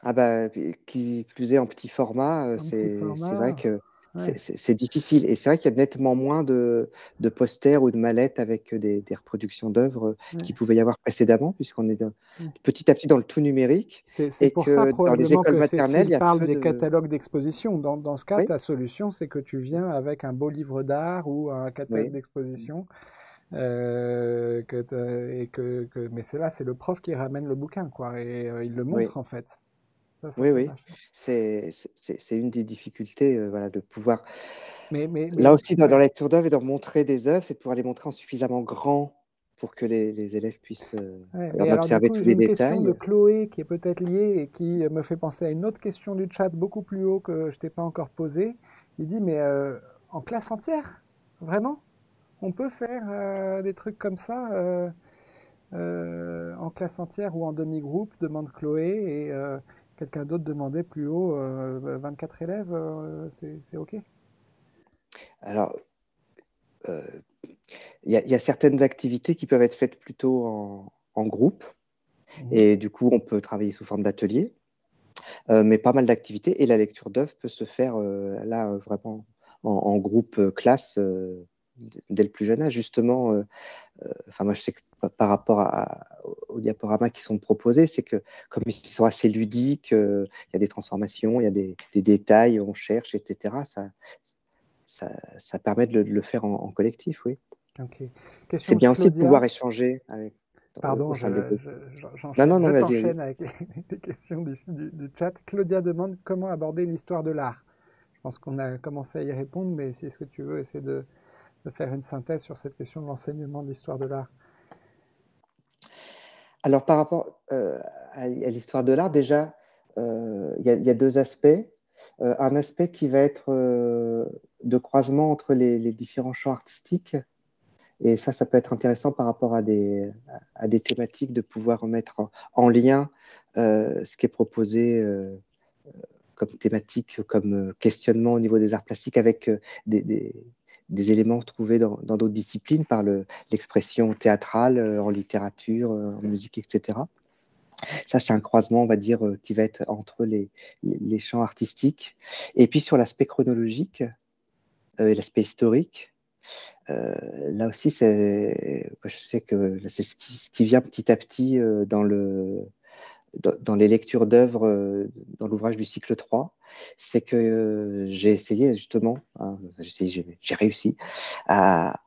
ah bah, qui plus est en petit format, un petit c'est vrai format, que ouais, c'est difficile. Et c'est vrai qu'il y a nettement moins de posters ou de mallettes avec des reproductions d'œuvres qu'il ouais, pouvait y avoir précédemment, puisqu'on est ouais. petit à petit dans le tout numérique, C'est et pour ça que dans les probablement écoles que maternelles, Cécile il y a parle peu des de... catalogues d'exposition. Dans ce cas, Oui, ta solution, c'est que tu viens avec un beau livre d'art ou un catalogue oui, d'exposition. Mais c'est là, c'est le prof qui ramène le bouquin, quoi, et il le oui, montre en fait. Ça oui, peut oui. marcher. C'est une des difficultés, voilà, de pouvoir... Là Mais aussi, dans ouais, la lecture d'œuvres et de montrer des œuvres, c'est de pouvoir les montrer en suffisamment grand pour que les élèves puissent ouais. Mais en alors du observer coup, tous j'ai les une question de détails. Chloé qui est peut-être liée et qui me fait penser à une autre question du chat beaucoup plus haut que je t'ai pas encore posée. Il dit, mais en classe entière, vraiment? On peut faire des trucs comme ça en classe entière ou en demi-groupe, demande Chloé, et quelqu'un d'autre demandait plus haut, 24 élèves, c'est OK? Alors, euh, il y a certaines activités qui peuvent être faites plutôt en groupe, Mhm. et du coup, on peut travailler sous forme d'atelier, mais pas mal d'activités, et la lecture d'œuvres peut se faire là vraiment en groupe classe dès le plus jeune âge. Justement, enfin, moi, je sais que par rapport aux diaporamas qui sont proposés, c'est que comme ils sont assez ludiques, il y a des transformations, il y a des détails, on cherche, etc. Ça permet de le faire en collectif, oui. Ok. C'est Question de bien aussi de Claudia. pouvoir échanger au Pardon, sein des groupes. Non, non, j'enchaîne. non, Je vas-y, t'enchaîne vas-y. avec les questions du chat. Claudia demande comment aborder l'histoire de l'art. Je pense qu'on a commencé à y répondre, mais si est-ce que tu veux essayer de faire une synthèse sur cette question de l'enseignement de l'histoire de l'art? Alors, par rapport à l'histoire de l'art, déjà, il y a deux aspects. Un aspect qui va être de croisement entre les différents champs artistiques. Et ça peut être intéressant par rapport à des thématiques, de pouvoir mettre en lien ce qui est proposé comme thématique, comme questionnement au niveau des arts plastiques avec des éléments trouvés dans d'autres disciplines par l'expression théâtrale, en littérature, en musique, etc. Ça, c'est un croisement, on va dire, qui va être entre les champs artistiques. Et puis sur l'aspect chronologique et l'aspect historique, là aussi, je sais que c'est ce qui vient petit à petit dans les lectures d'œuvres dans l'ouvrage du cycle 3, c'est que j'ai essayé justement, hein, j'ai réussi par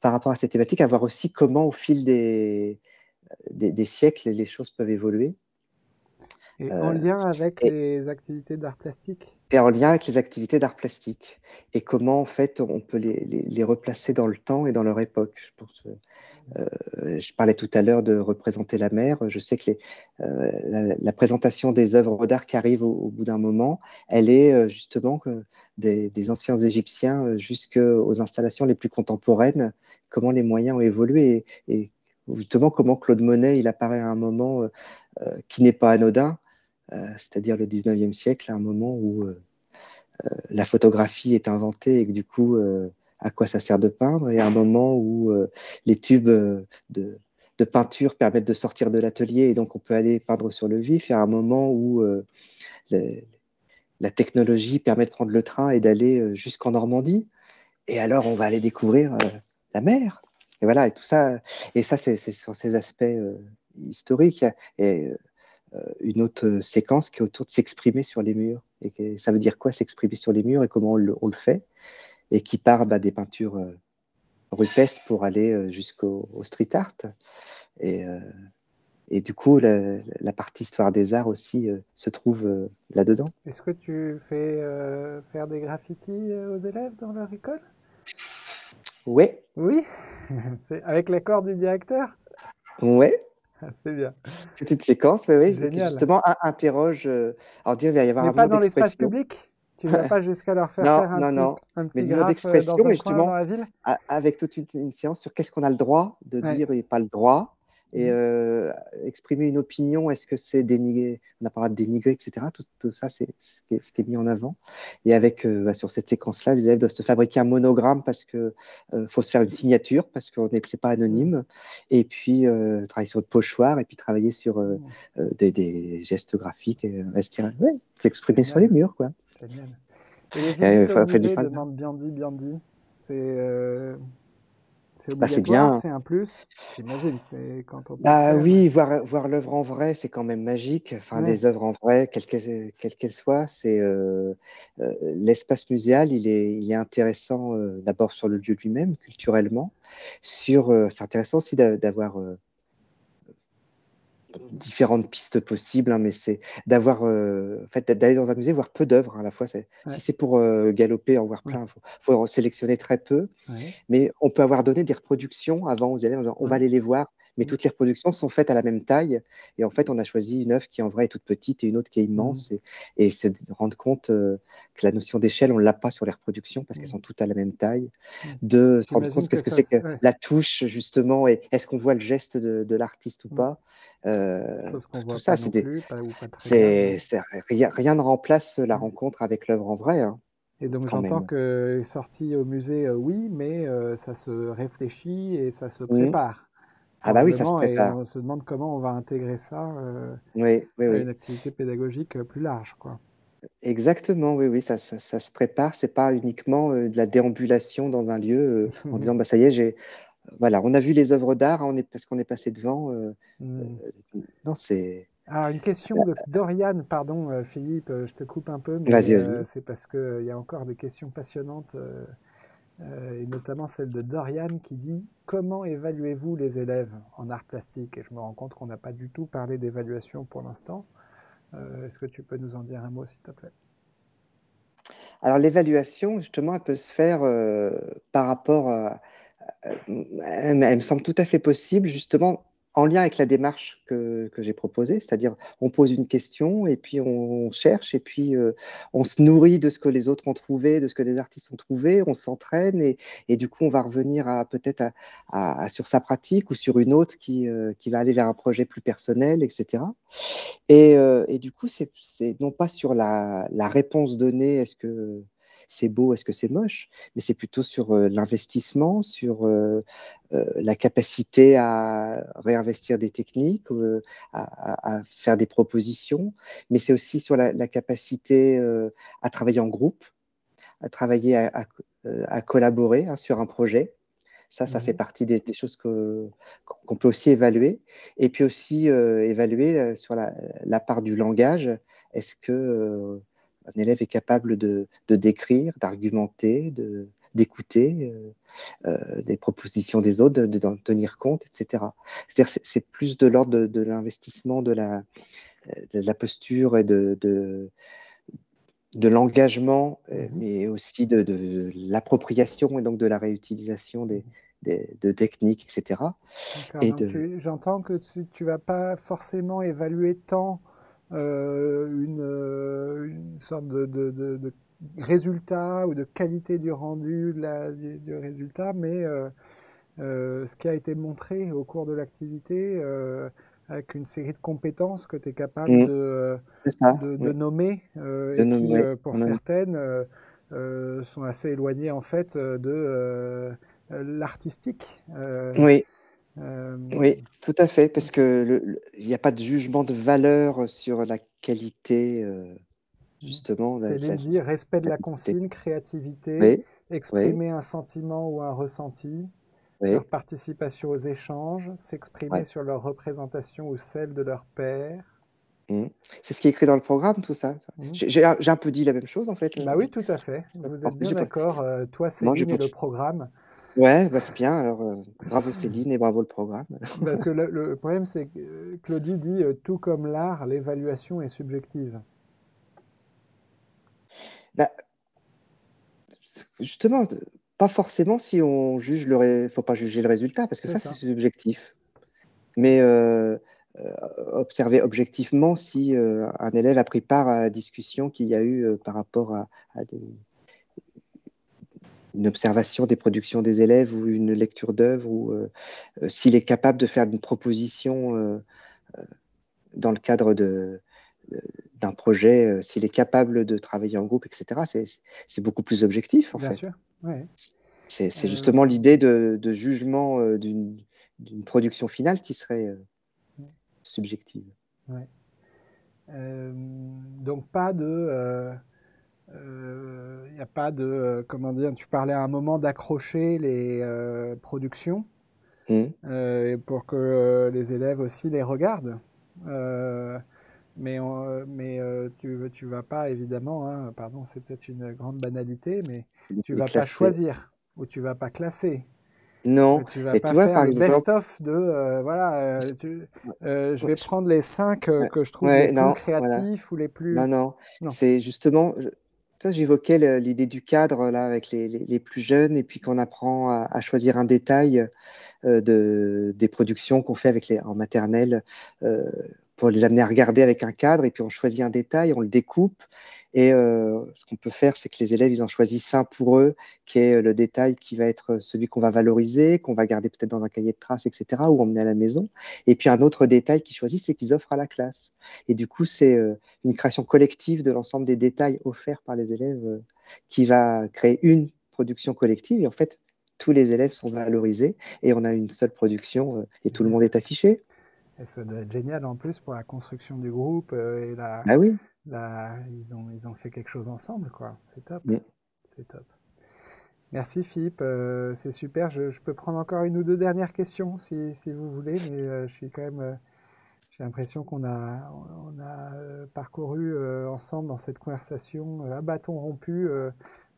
rapport à cette thématique, à voir aussi comment au fil des siècles, les choses peuvent évoluer. Et en Euh, lien avec et, les activités d'art plastique? et en lien avec les activités d'art plastique. Et comment, en fait, on peut les replacer dans le temps et dans leur époque. Je parlais tout à l'heure de représenter la mer. Je sais que la présentation des œuvres d'art qui arrivent au bout d'un moment, elle est justement des anciens Égyptiens jusqu'aux installations les plus contemporaines, comment les moyens ont évolué et justement comment Claude Monet, il apparaît à un moment qui n'est pas anodin, c'est-à-dire le 19e siècle, à un moment où la photographie est inventée et que du coup, à quoi ça sert de peindre, et à un moment où les tubes de peinture permettent de sortir de l'atelier et donc on peut aller peindre sur le vif, et à un moment où le- la technologie permet de prendre le train et d'aller jusqu'en Normandie, et alors on va aller découvrir la mer. Et voilà, et tout ça, et ça, c'est sur ces aspects historiques. Et une autre séquence qui est autour de s'exprimer sur les murs. Et ça veut dire quoi s'exprimer sur les murs et comment on le fait, et qui part des peintures rupestres pour aller jusqu'au street art. Et, euh, et du coup, la partie histoire des arts aussi se trouve là-dedans. Est-ce que tu fais faire des graffitis aux élèves dans leur école? Ouais, Oui, c'est avec l'accord du directeur? ouais, Ah, c'est bien, c'est une séquence, ouais, ouais, qui génial. justement interroge. Alors, dire, il va y avoir Mais un pas mur dans l'espace d'expression. public? Tu vas pas jusqu'à leur faire Non, faire non, non. un Mais petit le mur graphe dans d'expression, un et coin dans justement, la ville? avec toute une séance sur qu'est-ce qu'on a le droit de Ouais. dire et pas le droit, et Mhm. exprimer une opinion, est-ce que c'est dénigrer, on n'a pas le droit de dénigrer, etc. Tout ça, c'est ce qui est mis en avant. Et avec, sur cette séquence-là, les élèves doivent se fabriquer un monogramme parce que faut se faire une signature, parce que c'est pas Mhm. anonyme. Et puis, travailler sur le pochoir, et puis travailler sur Mhm. des gestes graphiques, et rester, ouais, s'exprimer sur les Génial, murs, quoi. génial. Et les Et, visites au fait du musée, sein. demande Biandi Biandi, c'est Bah, c'est obligatoire, bien. c'est un plus? J'imagine, c'est quand on peut le Bah faire. oui, voir l'œuvre en vrai, c'est quand même magique. Enfin, Ouais. des œuvres en vrai, quelles qu'elles soient, c'est l'espace muséal, il est intéressant d'abord sur le lieu lui-même, culturellement. C'est intéressant aussi d'avoir différentes pistes possibles, hein, mais c'est d'avoir, en fait, d'aller dans un musée, voir peu d'œuvres à la fois. Si Ouais. c'est pour galoper, en voir Ouais. plein, faut en sélectionner très peu. Ouais. Mais on peut avoir donné des reproductions avant aux élèves en disant on va Ouais. aller les voir, mais Mhm. toutes les reproductions sont faites à la même taille. Et en fait, on a choisi une œuvre qui en vrai est toute petite et une autre qui est Mhm. immense. Et se rendre compte que la notion d'échelle, on ne l'a pas sur les reproductions parce qu'elles Mhm. sont toutes à la même taille. Mhm. De se rendre J'imagine compte que qu'est-ce que ça, c'est que ouais. la touche, justement, et est-ce qu'on voit le geste de l'artiste ou Mhm. pas. Chose qu'on Tout voit ça, pas non plus, ou pas très bien. Ouais. rien ne remplace la Ouais. rencontre avec l'œuvre en vrai, hein, Et donc quand j'entends même. que sortie au musée, oui, mais ça se réfléchit et ça se Mhm. prépare Ah bah oui, ça se probablement, et prépare. on se demande comment on va intégrer ça Oui, oui, à une oui. activité pédagogique plus large, quoi. Exactement, oui, oui, ça se prépare. C'est pas uniquement de la déambulation dans un lieu en disant, bah, ça y est, voilà, on a vu les œuvres d'art, parce qu'on est passé devant. Hmm. Non, c'est. Ah, une question de Dorian, pardon Philippe, je te coupe un peu, mais Vas-y, vas-y. c'est parce qu'il y a encore des questions passionnantes, et notamment celle de Dorian qui dit: comment évaluez-vous les élèves en arts plastiques? Et je me rends compte qu'on n'a pas du tout parlé d'évaluation pour l'instant. Est-ce que tu peux nous en dire un mot, s'il te plaît? Alors, l'évaluation, justement, elle peut se faire par rapport elle me semble tout à fait possible, justement, en lien avec la démarche que j'ai proposée, c'est-à-dire on pose une question et puis on cherche et puis on se nourrit de ce que les autres ont trouvé, de ce que les artistes ont trouvé, on s'entraîne et du coup on va revenir peut-être sur sa pratique ou sur une autre qui va aller vers un projet plus personnel, etc. Et du coup, c'est non pas sur la réponse donnée, est-ce que c'est beau, est-ce que c'est moche, mais c'est plutôt sur l'investissement, sur la capacité à réinvestir des techniques, à faire des propositions, mais c'est aussi sur la capacité à travailler en groupe, à travailler, à collaborer hein, sur un projet. Ça fait Mhm. partie des choses qu'on peut aussi évaluer. Et puis aussi évaluer sur la part du langage. Est-ce que un élève est capable de décrire, d'argumenter, d'écouter les propositions des autres, d'en tenir compte, etc. C'est-à-dire c'est plus de l'ordre de l'investissement, de la posture et de l'engagement, Mhm. mais aussi de l'appropriation et donc de la réutilisation Mhm. de techniques, etc. D'accord, Et donc j'entends que tu vas pas forcément évaluer tant une sorte de résultat ou de qualité du rendu du résultat, mais ce qui a été montré au cours de l'activité avec une série de compétences que tu es capable mm, c'est ça, de oui, nommer de et qui, nommer. pour certaines, sont assez éloignées en fait de l'artistique. Oui, Euh, oui, tout à fait, parce que il n'y a pas de jugement de valeur sur la qualité, justement, Céline dit respect de la quantité. consigne, créativité, Oui, oui, exprimer un sentiment ou un ressenti, leur oui, participation aux échanges, s'exprimer ouais. sur leur représentation ou celle de leur père. Mm. C'est ce qui est écrit dans le programme, tout ça. Mhm. J'ai un peu dit la même chose, en fait. Bah oui, tout à fait. Vous En êtes fait, bien d'accord, toi, non, j'ai Céline, et pas. le programme. Ouais, bah, c'est bien. Alors, bravo Céline et bravo le programme. Parce que le problème, c'est que Claudie dit, tout comme l'art, l'évaluation est subjective. Bah, justement, pas forcément si on juge faut pas juger le résultat parce que C'est ça, c'est ça. subjectif. Mais euh, observer objectivement si un élève a pris part à la discussion qu'il y a eu par rapport à une observation des productions des élèves ou une lecture d'œuvre ou s'il est capable de faire une proposition dans le cadre euh, d'un projet, s'il est capable de travailler en groupe, etc. C'est beaucoup plus objectif en Bien fait. sûr. Ouais. C'est Euh, justement l'idée de jugement d'une production finale qui serait subjective. ouais. Donc pas de, il n'y a pas de, comment dire, tu parlais à un moment d'accrocher les productions Hmm. et pour que les élèves aussi les regardent. Euh, mais tu vas pas évidemment, hein, pardon, c'est peut-être une grande banalité, mais tu Les vas pas classer. choisir ou tu vas pas classer. Non, Tu vas mais pas tu vois, faire par le exemple, best-of de voilà, je vais je- prendre les 5 ouais, que je trouve les ouais, plus non, voilà. créatifs ou les plus. Non, non, Non. c'est justement, toi, j'évoquais l'idée du cadre là avec les plus jeunes et puis qu'on apprend à choisir un détail des productions qu'on fait en maternelle euh, pour les amener à regarder avec un cadre et puis on choisit un détail, on le découpe et ce qu'on peut faire, c'est que les élèves, ils en choisissent un pour eux qui est le détail qui va être celui qu'on va valoriser, qu'on va garder peut-être dans un cahier de traces, etc., ou emmener à la maison. Et puis un autre détail qu'ils choisissent, c'est qu'ils offrent à la classe. Et du coup, c'est une création collective de l'ensemble des détails offerts par les élèves qui va créer une production collective. Et en fait, tous les élèves sont valorisés et on a une seule production et tout le monde est affiché. Et ça doit être génial en plus pour la construction du groupe et Ah oui. ils ont fait quelque chose ensemble, quoi. C'est top. Mm. C'est top. Merci Philippe, c'est super. Je peux prendre encore une ou deux dernières questions si vous voulez, mais je suis quand même, j'ai l'impression qu'on a parcouru ensemble dans cette conversation à bâton rompu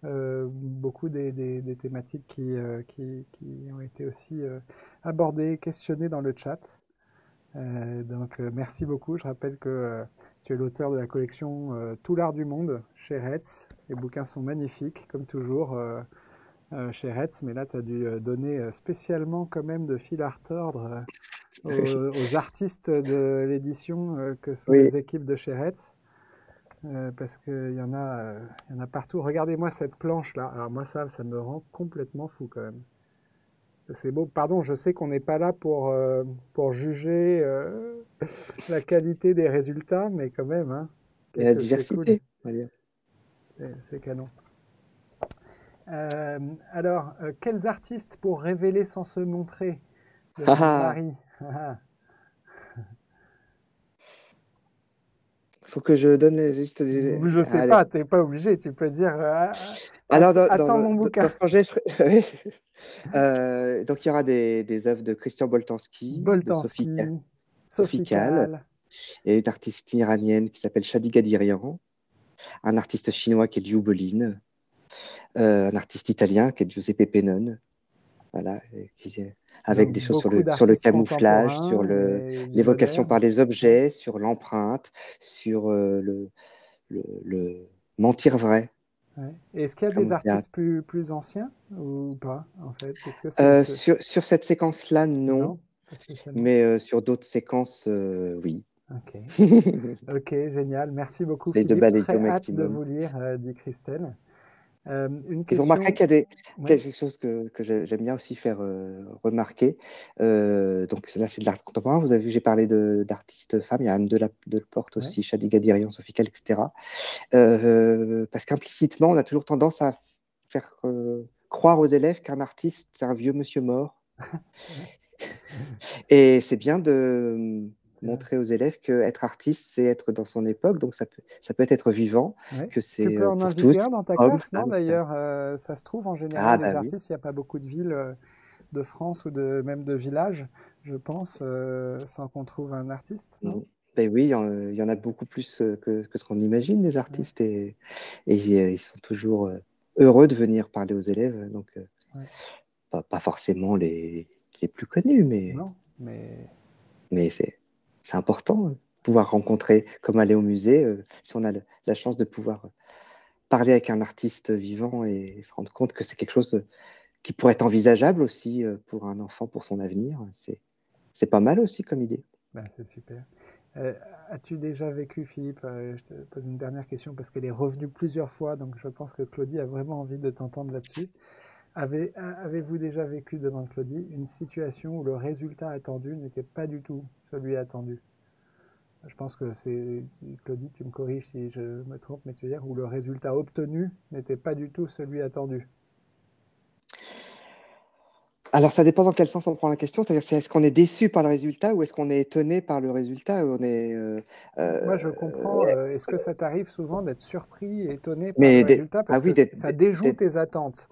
beaucoup des thématiques qui ont été aussi abordées, questionnées dans le chat. Donc merci beaucoup. Je rappelle que tu es l'auteur de la collection Tout l'art du monde chez Retz. Les bouquins sont magnifiques, comme toujours chez Retz, mais là tu as dû donner spécialement quand même de fil à retordre aux artistes de l'édition que sont Oui. les équipes de chez Retz. Parce qu'il y en a partout. Regardez-moi cette planche là. Alors moi ça me rend complètement fou quand même. C'est beau. Pardon, je sais qu'on n'est pas là pour juger la qualité des résultats, mais quand même, hein, Et la qu'est-ce que c'est cool. diversité, on va dire. C'est canon. Alors, quels artistes pour révéler sans se montrer demande Ah, Marie. faut que je donne les listes Je sais Allez. pas, t'es pas obligé, tu peux dire Alors, attends mon bouquin. dans ce projet, oui. Donc, il y aura des œuvres de Christian Boltanski, de Boltanski, Sophie Calle, Sofical. et une artiste iranienne qui s'appelle Shadi Gadirian, un artiste chinois qui est Liu Bolin, un artiste italien qui est Giuseppe Pennone, voilà, avec Donc des choses beaucoup sur le d'artistes camouflage, sur contemporains et du l'évocation moderne. par les Ouais. objets, sur l'empreinte, sur le mentir vrai. Ouais. Est-ce qu'il y a Comme des au théâtre. artistes plus anciens ou pas, en fait? Est-ce que c'est ce... Sur cette séquence-là, non, Non, pas spécialement. mais sur d'autres séquences, oui. Ok. Ok, génial. Merci beaucoup, J'essaie de Philippe. balayer Très au hâte de maximum. vous lire, dit Christelle. Une Et vous remarquerez question. qu'il y a Oui, quelque chose que j'aime bien aussi faire remarquer. Donc là, c'est de l'art contemporain. Vous avez vu, j'ai parlé d'artistes femmes. Il y a Anne Delporte oui, aussi, Shadi Gadirian, Sophie Calle, etc. Parce qu'implicitement, on a toujours tendance à faire croire aux élèves qu'un artiste, c'est un vieux monsieur mort. c'est vrai. Et c'est bien de C'est vrai. montrer aux élèves que être artiste, c'est être dans son époque. Donc ça peut être vivant, Ouais. que Tu c'est peux en pour inviter tous, un dans ta hommes, classe, non, femmes, etc. d'ailleurs? Ça se trouve, en général, Ah les bah oui. artistes, il n'y a pas beaucoup de villes de France ou même de villages, je pense, sans qu'on trouve un artiste, non? Mm. Ben oui, il y en a beaucoup plus que ce qu'on imagine, les Ouais, artistes, et ils sont toujours heureux de venir parler aux élèves. Donc, ouais. pas forcément les plus connus, Non, mais mais c'est important de pouvoir rencontrer, comme aller au musée, si on a la chance de pouvoir parler avec un artiste vivant et se rendre compte que c'est quelque chose qui pourrait être envisageable aussi pour un enfant, pour son avenir. C'est pas mal aussi comme idée. ben, c'est super. Euh, As-tu déjà vécu, Philippe, je te pose une dernière question parce qu'elle est revenue plusieurs fois, donc je pense que Claudie a vraiment envie de t'entendre là-dessus. Avez-vous déjà vécu, demande Claudie, une situation où le résultat attendu n'était pas du tout celui attendu? Je pense que c'est, Claudie, tu me corriges si je me trompe, mais tu veux dire où le résultat obtenu n'était pas du tout celui attendu. Alors, ça dépend dans quel sens on prend la question. C'est-à-dire, est-ce qu'on est déçu par le résultat ou est-ce qu'on est étonné par le résultat? Moi, je comprends. Euh, Est-ce que ça t'arrive souvent d'être surpris et étonné par le mais résultat ah parce que oui, ça déjoue tes attentes?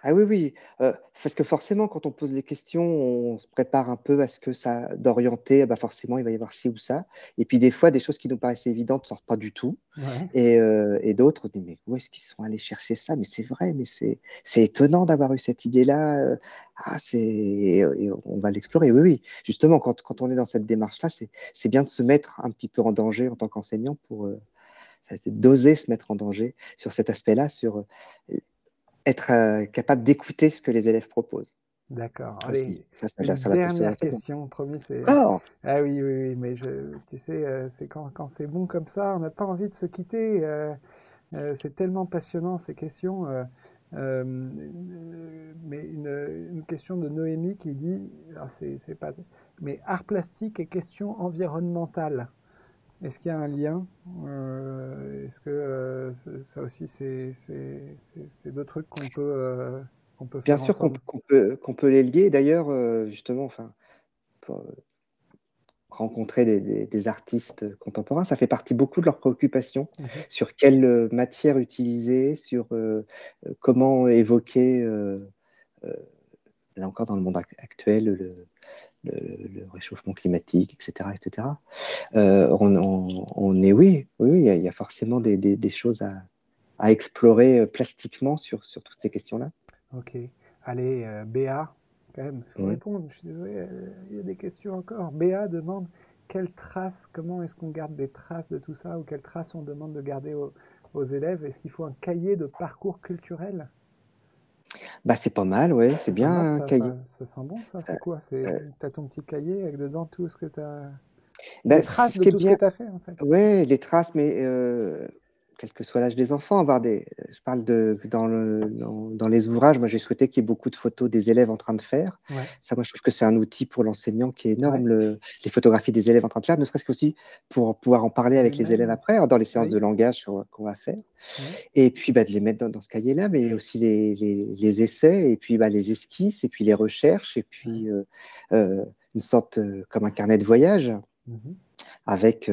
ah oui, oui, parce que forcément, quand on pose les questions, on se prépare un peu à ce que ça d'orienter. Ah bah forcément, il va y avoir ci ou ça. Et puis des fois, des choses qui nous paraissaient évidentes ne sortent pas du tout. Ouais. Et d'autres, on dit, mais où est-ce qu'ils sont allés chercher ça? Mais c'est vrai, mais c'est étonnant d'avoir eu cette idée-là. Ah, et on va l'explorer. Oui, oui. Justement, quand on est dans cette démarche-là, c'est bien de se mettre un petit peu en danger en tant qu'enseignant pour d'oser se mettre en danger sur cet aspect-là, sur être capable d'écouter ce que les élèves proposent D'accord. aussi. Allez, Ça, une ça va plus dernière se bien. question, promis, c'est... Encore. Ah oui, oui, oui, mais tu sais, c'est quand c'est bon comme ça, on n'a pas envie de se quitter. C'est tellement passionnant, ces questions. Mais une question de Noémie qui dit, alors c'est pas... Mais art plastique et questions environnementales, est-ce qu'il y a un lien? Est-ce que ça aussi, c'est deux trucs qu'on peut Bien faire sûr ensemble? qu'on peut les lier. D'ailleurs, justement, enfin, pour rencontrer des artistes contemporains. Ça fait partie beaucoup de leurs préoccupations Mhm. sur quelle matière utiliser, sur comment évoquer, là encore dans le monde actuel, le réchauffement climatique, etc. etc. On est, oui, oui, il y a forcément des choses à explorer plastiquement sur toutes ces questions-là. Ok. Allez, Béa, quand même, il faut Oui. répondre. Je suis désolé, il y a des questions encore. Béa demande quelles traces, comment est-ce qu'on garde des traces de tout ça, ou quelles traces on demande de garder aux élèves. Est-ce qu'il faut un cahier de parcours culturel? Bah, c'est pas mal, ouais, c'est C'est pas bien mal, un cahier. ça sent bon, ça. Euh, C'est quoi? euh, T'as ton petit cahier avec dedans tout ce que des bah, traces ce de qui est tout ce que bien, tu as fait, en fait, c'est ça? ouais, les traces, mais quel que soit l'âge des enfants, je parle dans les ouvrages, moi j'ai souhaité qu'il y ait beaucoup de photos des élèves en train de faire. Ouais, Ça, moi je trouve que c'est un outil pour l'enseignant qui est ouais. énorme, les photographies des élèves en train de faire, ne serait-ce qu'aussi pour pouvoir en parler Pour avec les élèves eux-mêmes aussi. après, dans les séances de Oui, langage qu'on va faire. oui. Et puis bah, de les mettre dans ce cahier-là, mais aussi les essais, et puis bah, les esquisses, et puis les recherches, et Ouais. puis une sorte comme un carnet de voyage Mhm. avec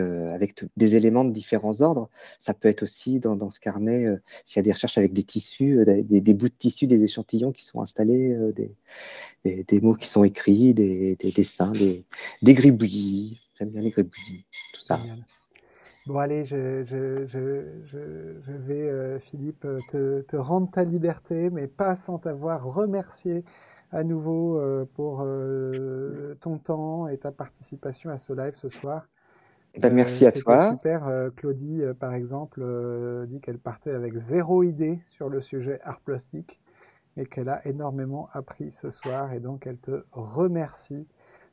des éléments de différents ordres. Ça peut être aussi dans ce carnet, s'il y a des recherches avec des tissus, des bouts de tissu, des échantillons qui sont installés, des mots qui sont écrits, des dessins, des gribouillis. J'aime bien les gribouillis, tout ça. Génial. Bon, allez, je vais, Philippe, te rendre ta liberté, mais pas sans t'avoir remercié à nouveau pour ton temps et ta participation à ce live ce soir. Ben, merci à C'était toi. super. Claudie, par exemple, dit qu'elle partait avec zéro idée sur le sujet art plastique et qu'elle a énormément appris ce soir et donc elle te remercie.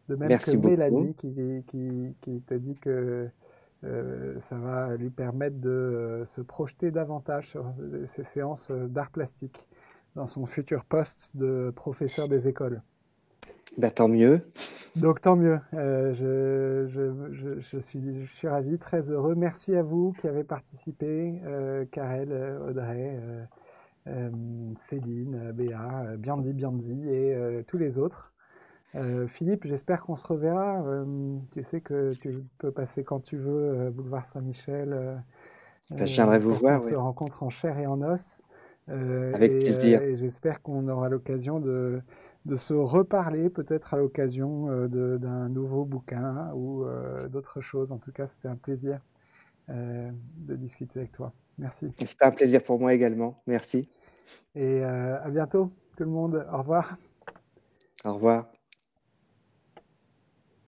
De même que Merci beaucoup. Mélanie qui te dit que ça va lui permettre de se projeter davantage sur ces séances d'art plastique dans son futur poste de professeur des écoles. Ben, tant mieux. Donc tant mieux, je suis ravi, très heureux. Merci à vous qui avez participé, Karel, Audrey, euh, Céline, Béa, Biandi et tous les autres. Philippe, j'espère qu'on se reverra. Tu sais que tu peux passer quand tu veux, boulevard Saint-Michel, Ben, je viendrai vous pour qu'on voir, se oui. rencontre en chair et en os. Avec plaisir. Et j'espère qu'on aura l'occasion de se reparler, peut-être à l'occasion d'un nouveau bouquin ou d'autres choses. En tout cas, c'était un plaisir de discuter avec toi. Merci. C'était un plaisir pour moi également. Merci. Et à bientôt, tout le monde. Au revoir. Au revoir.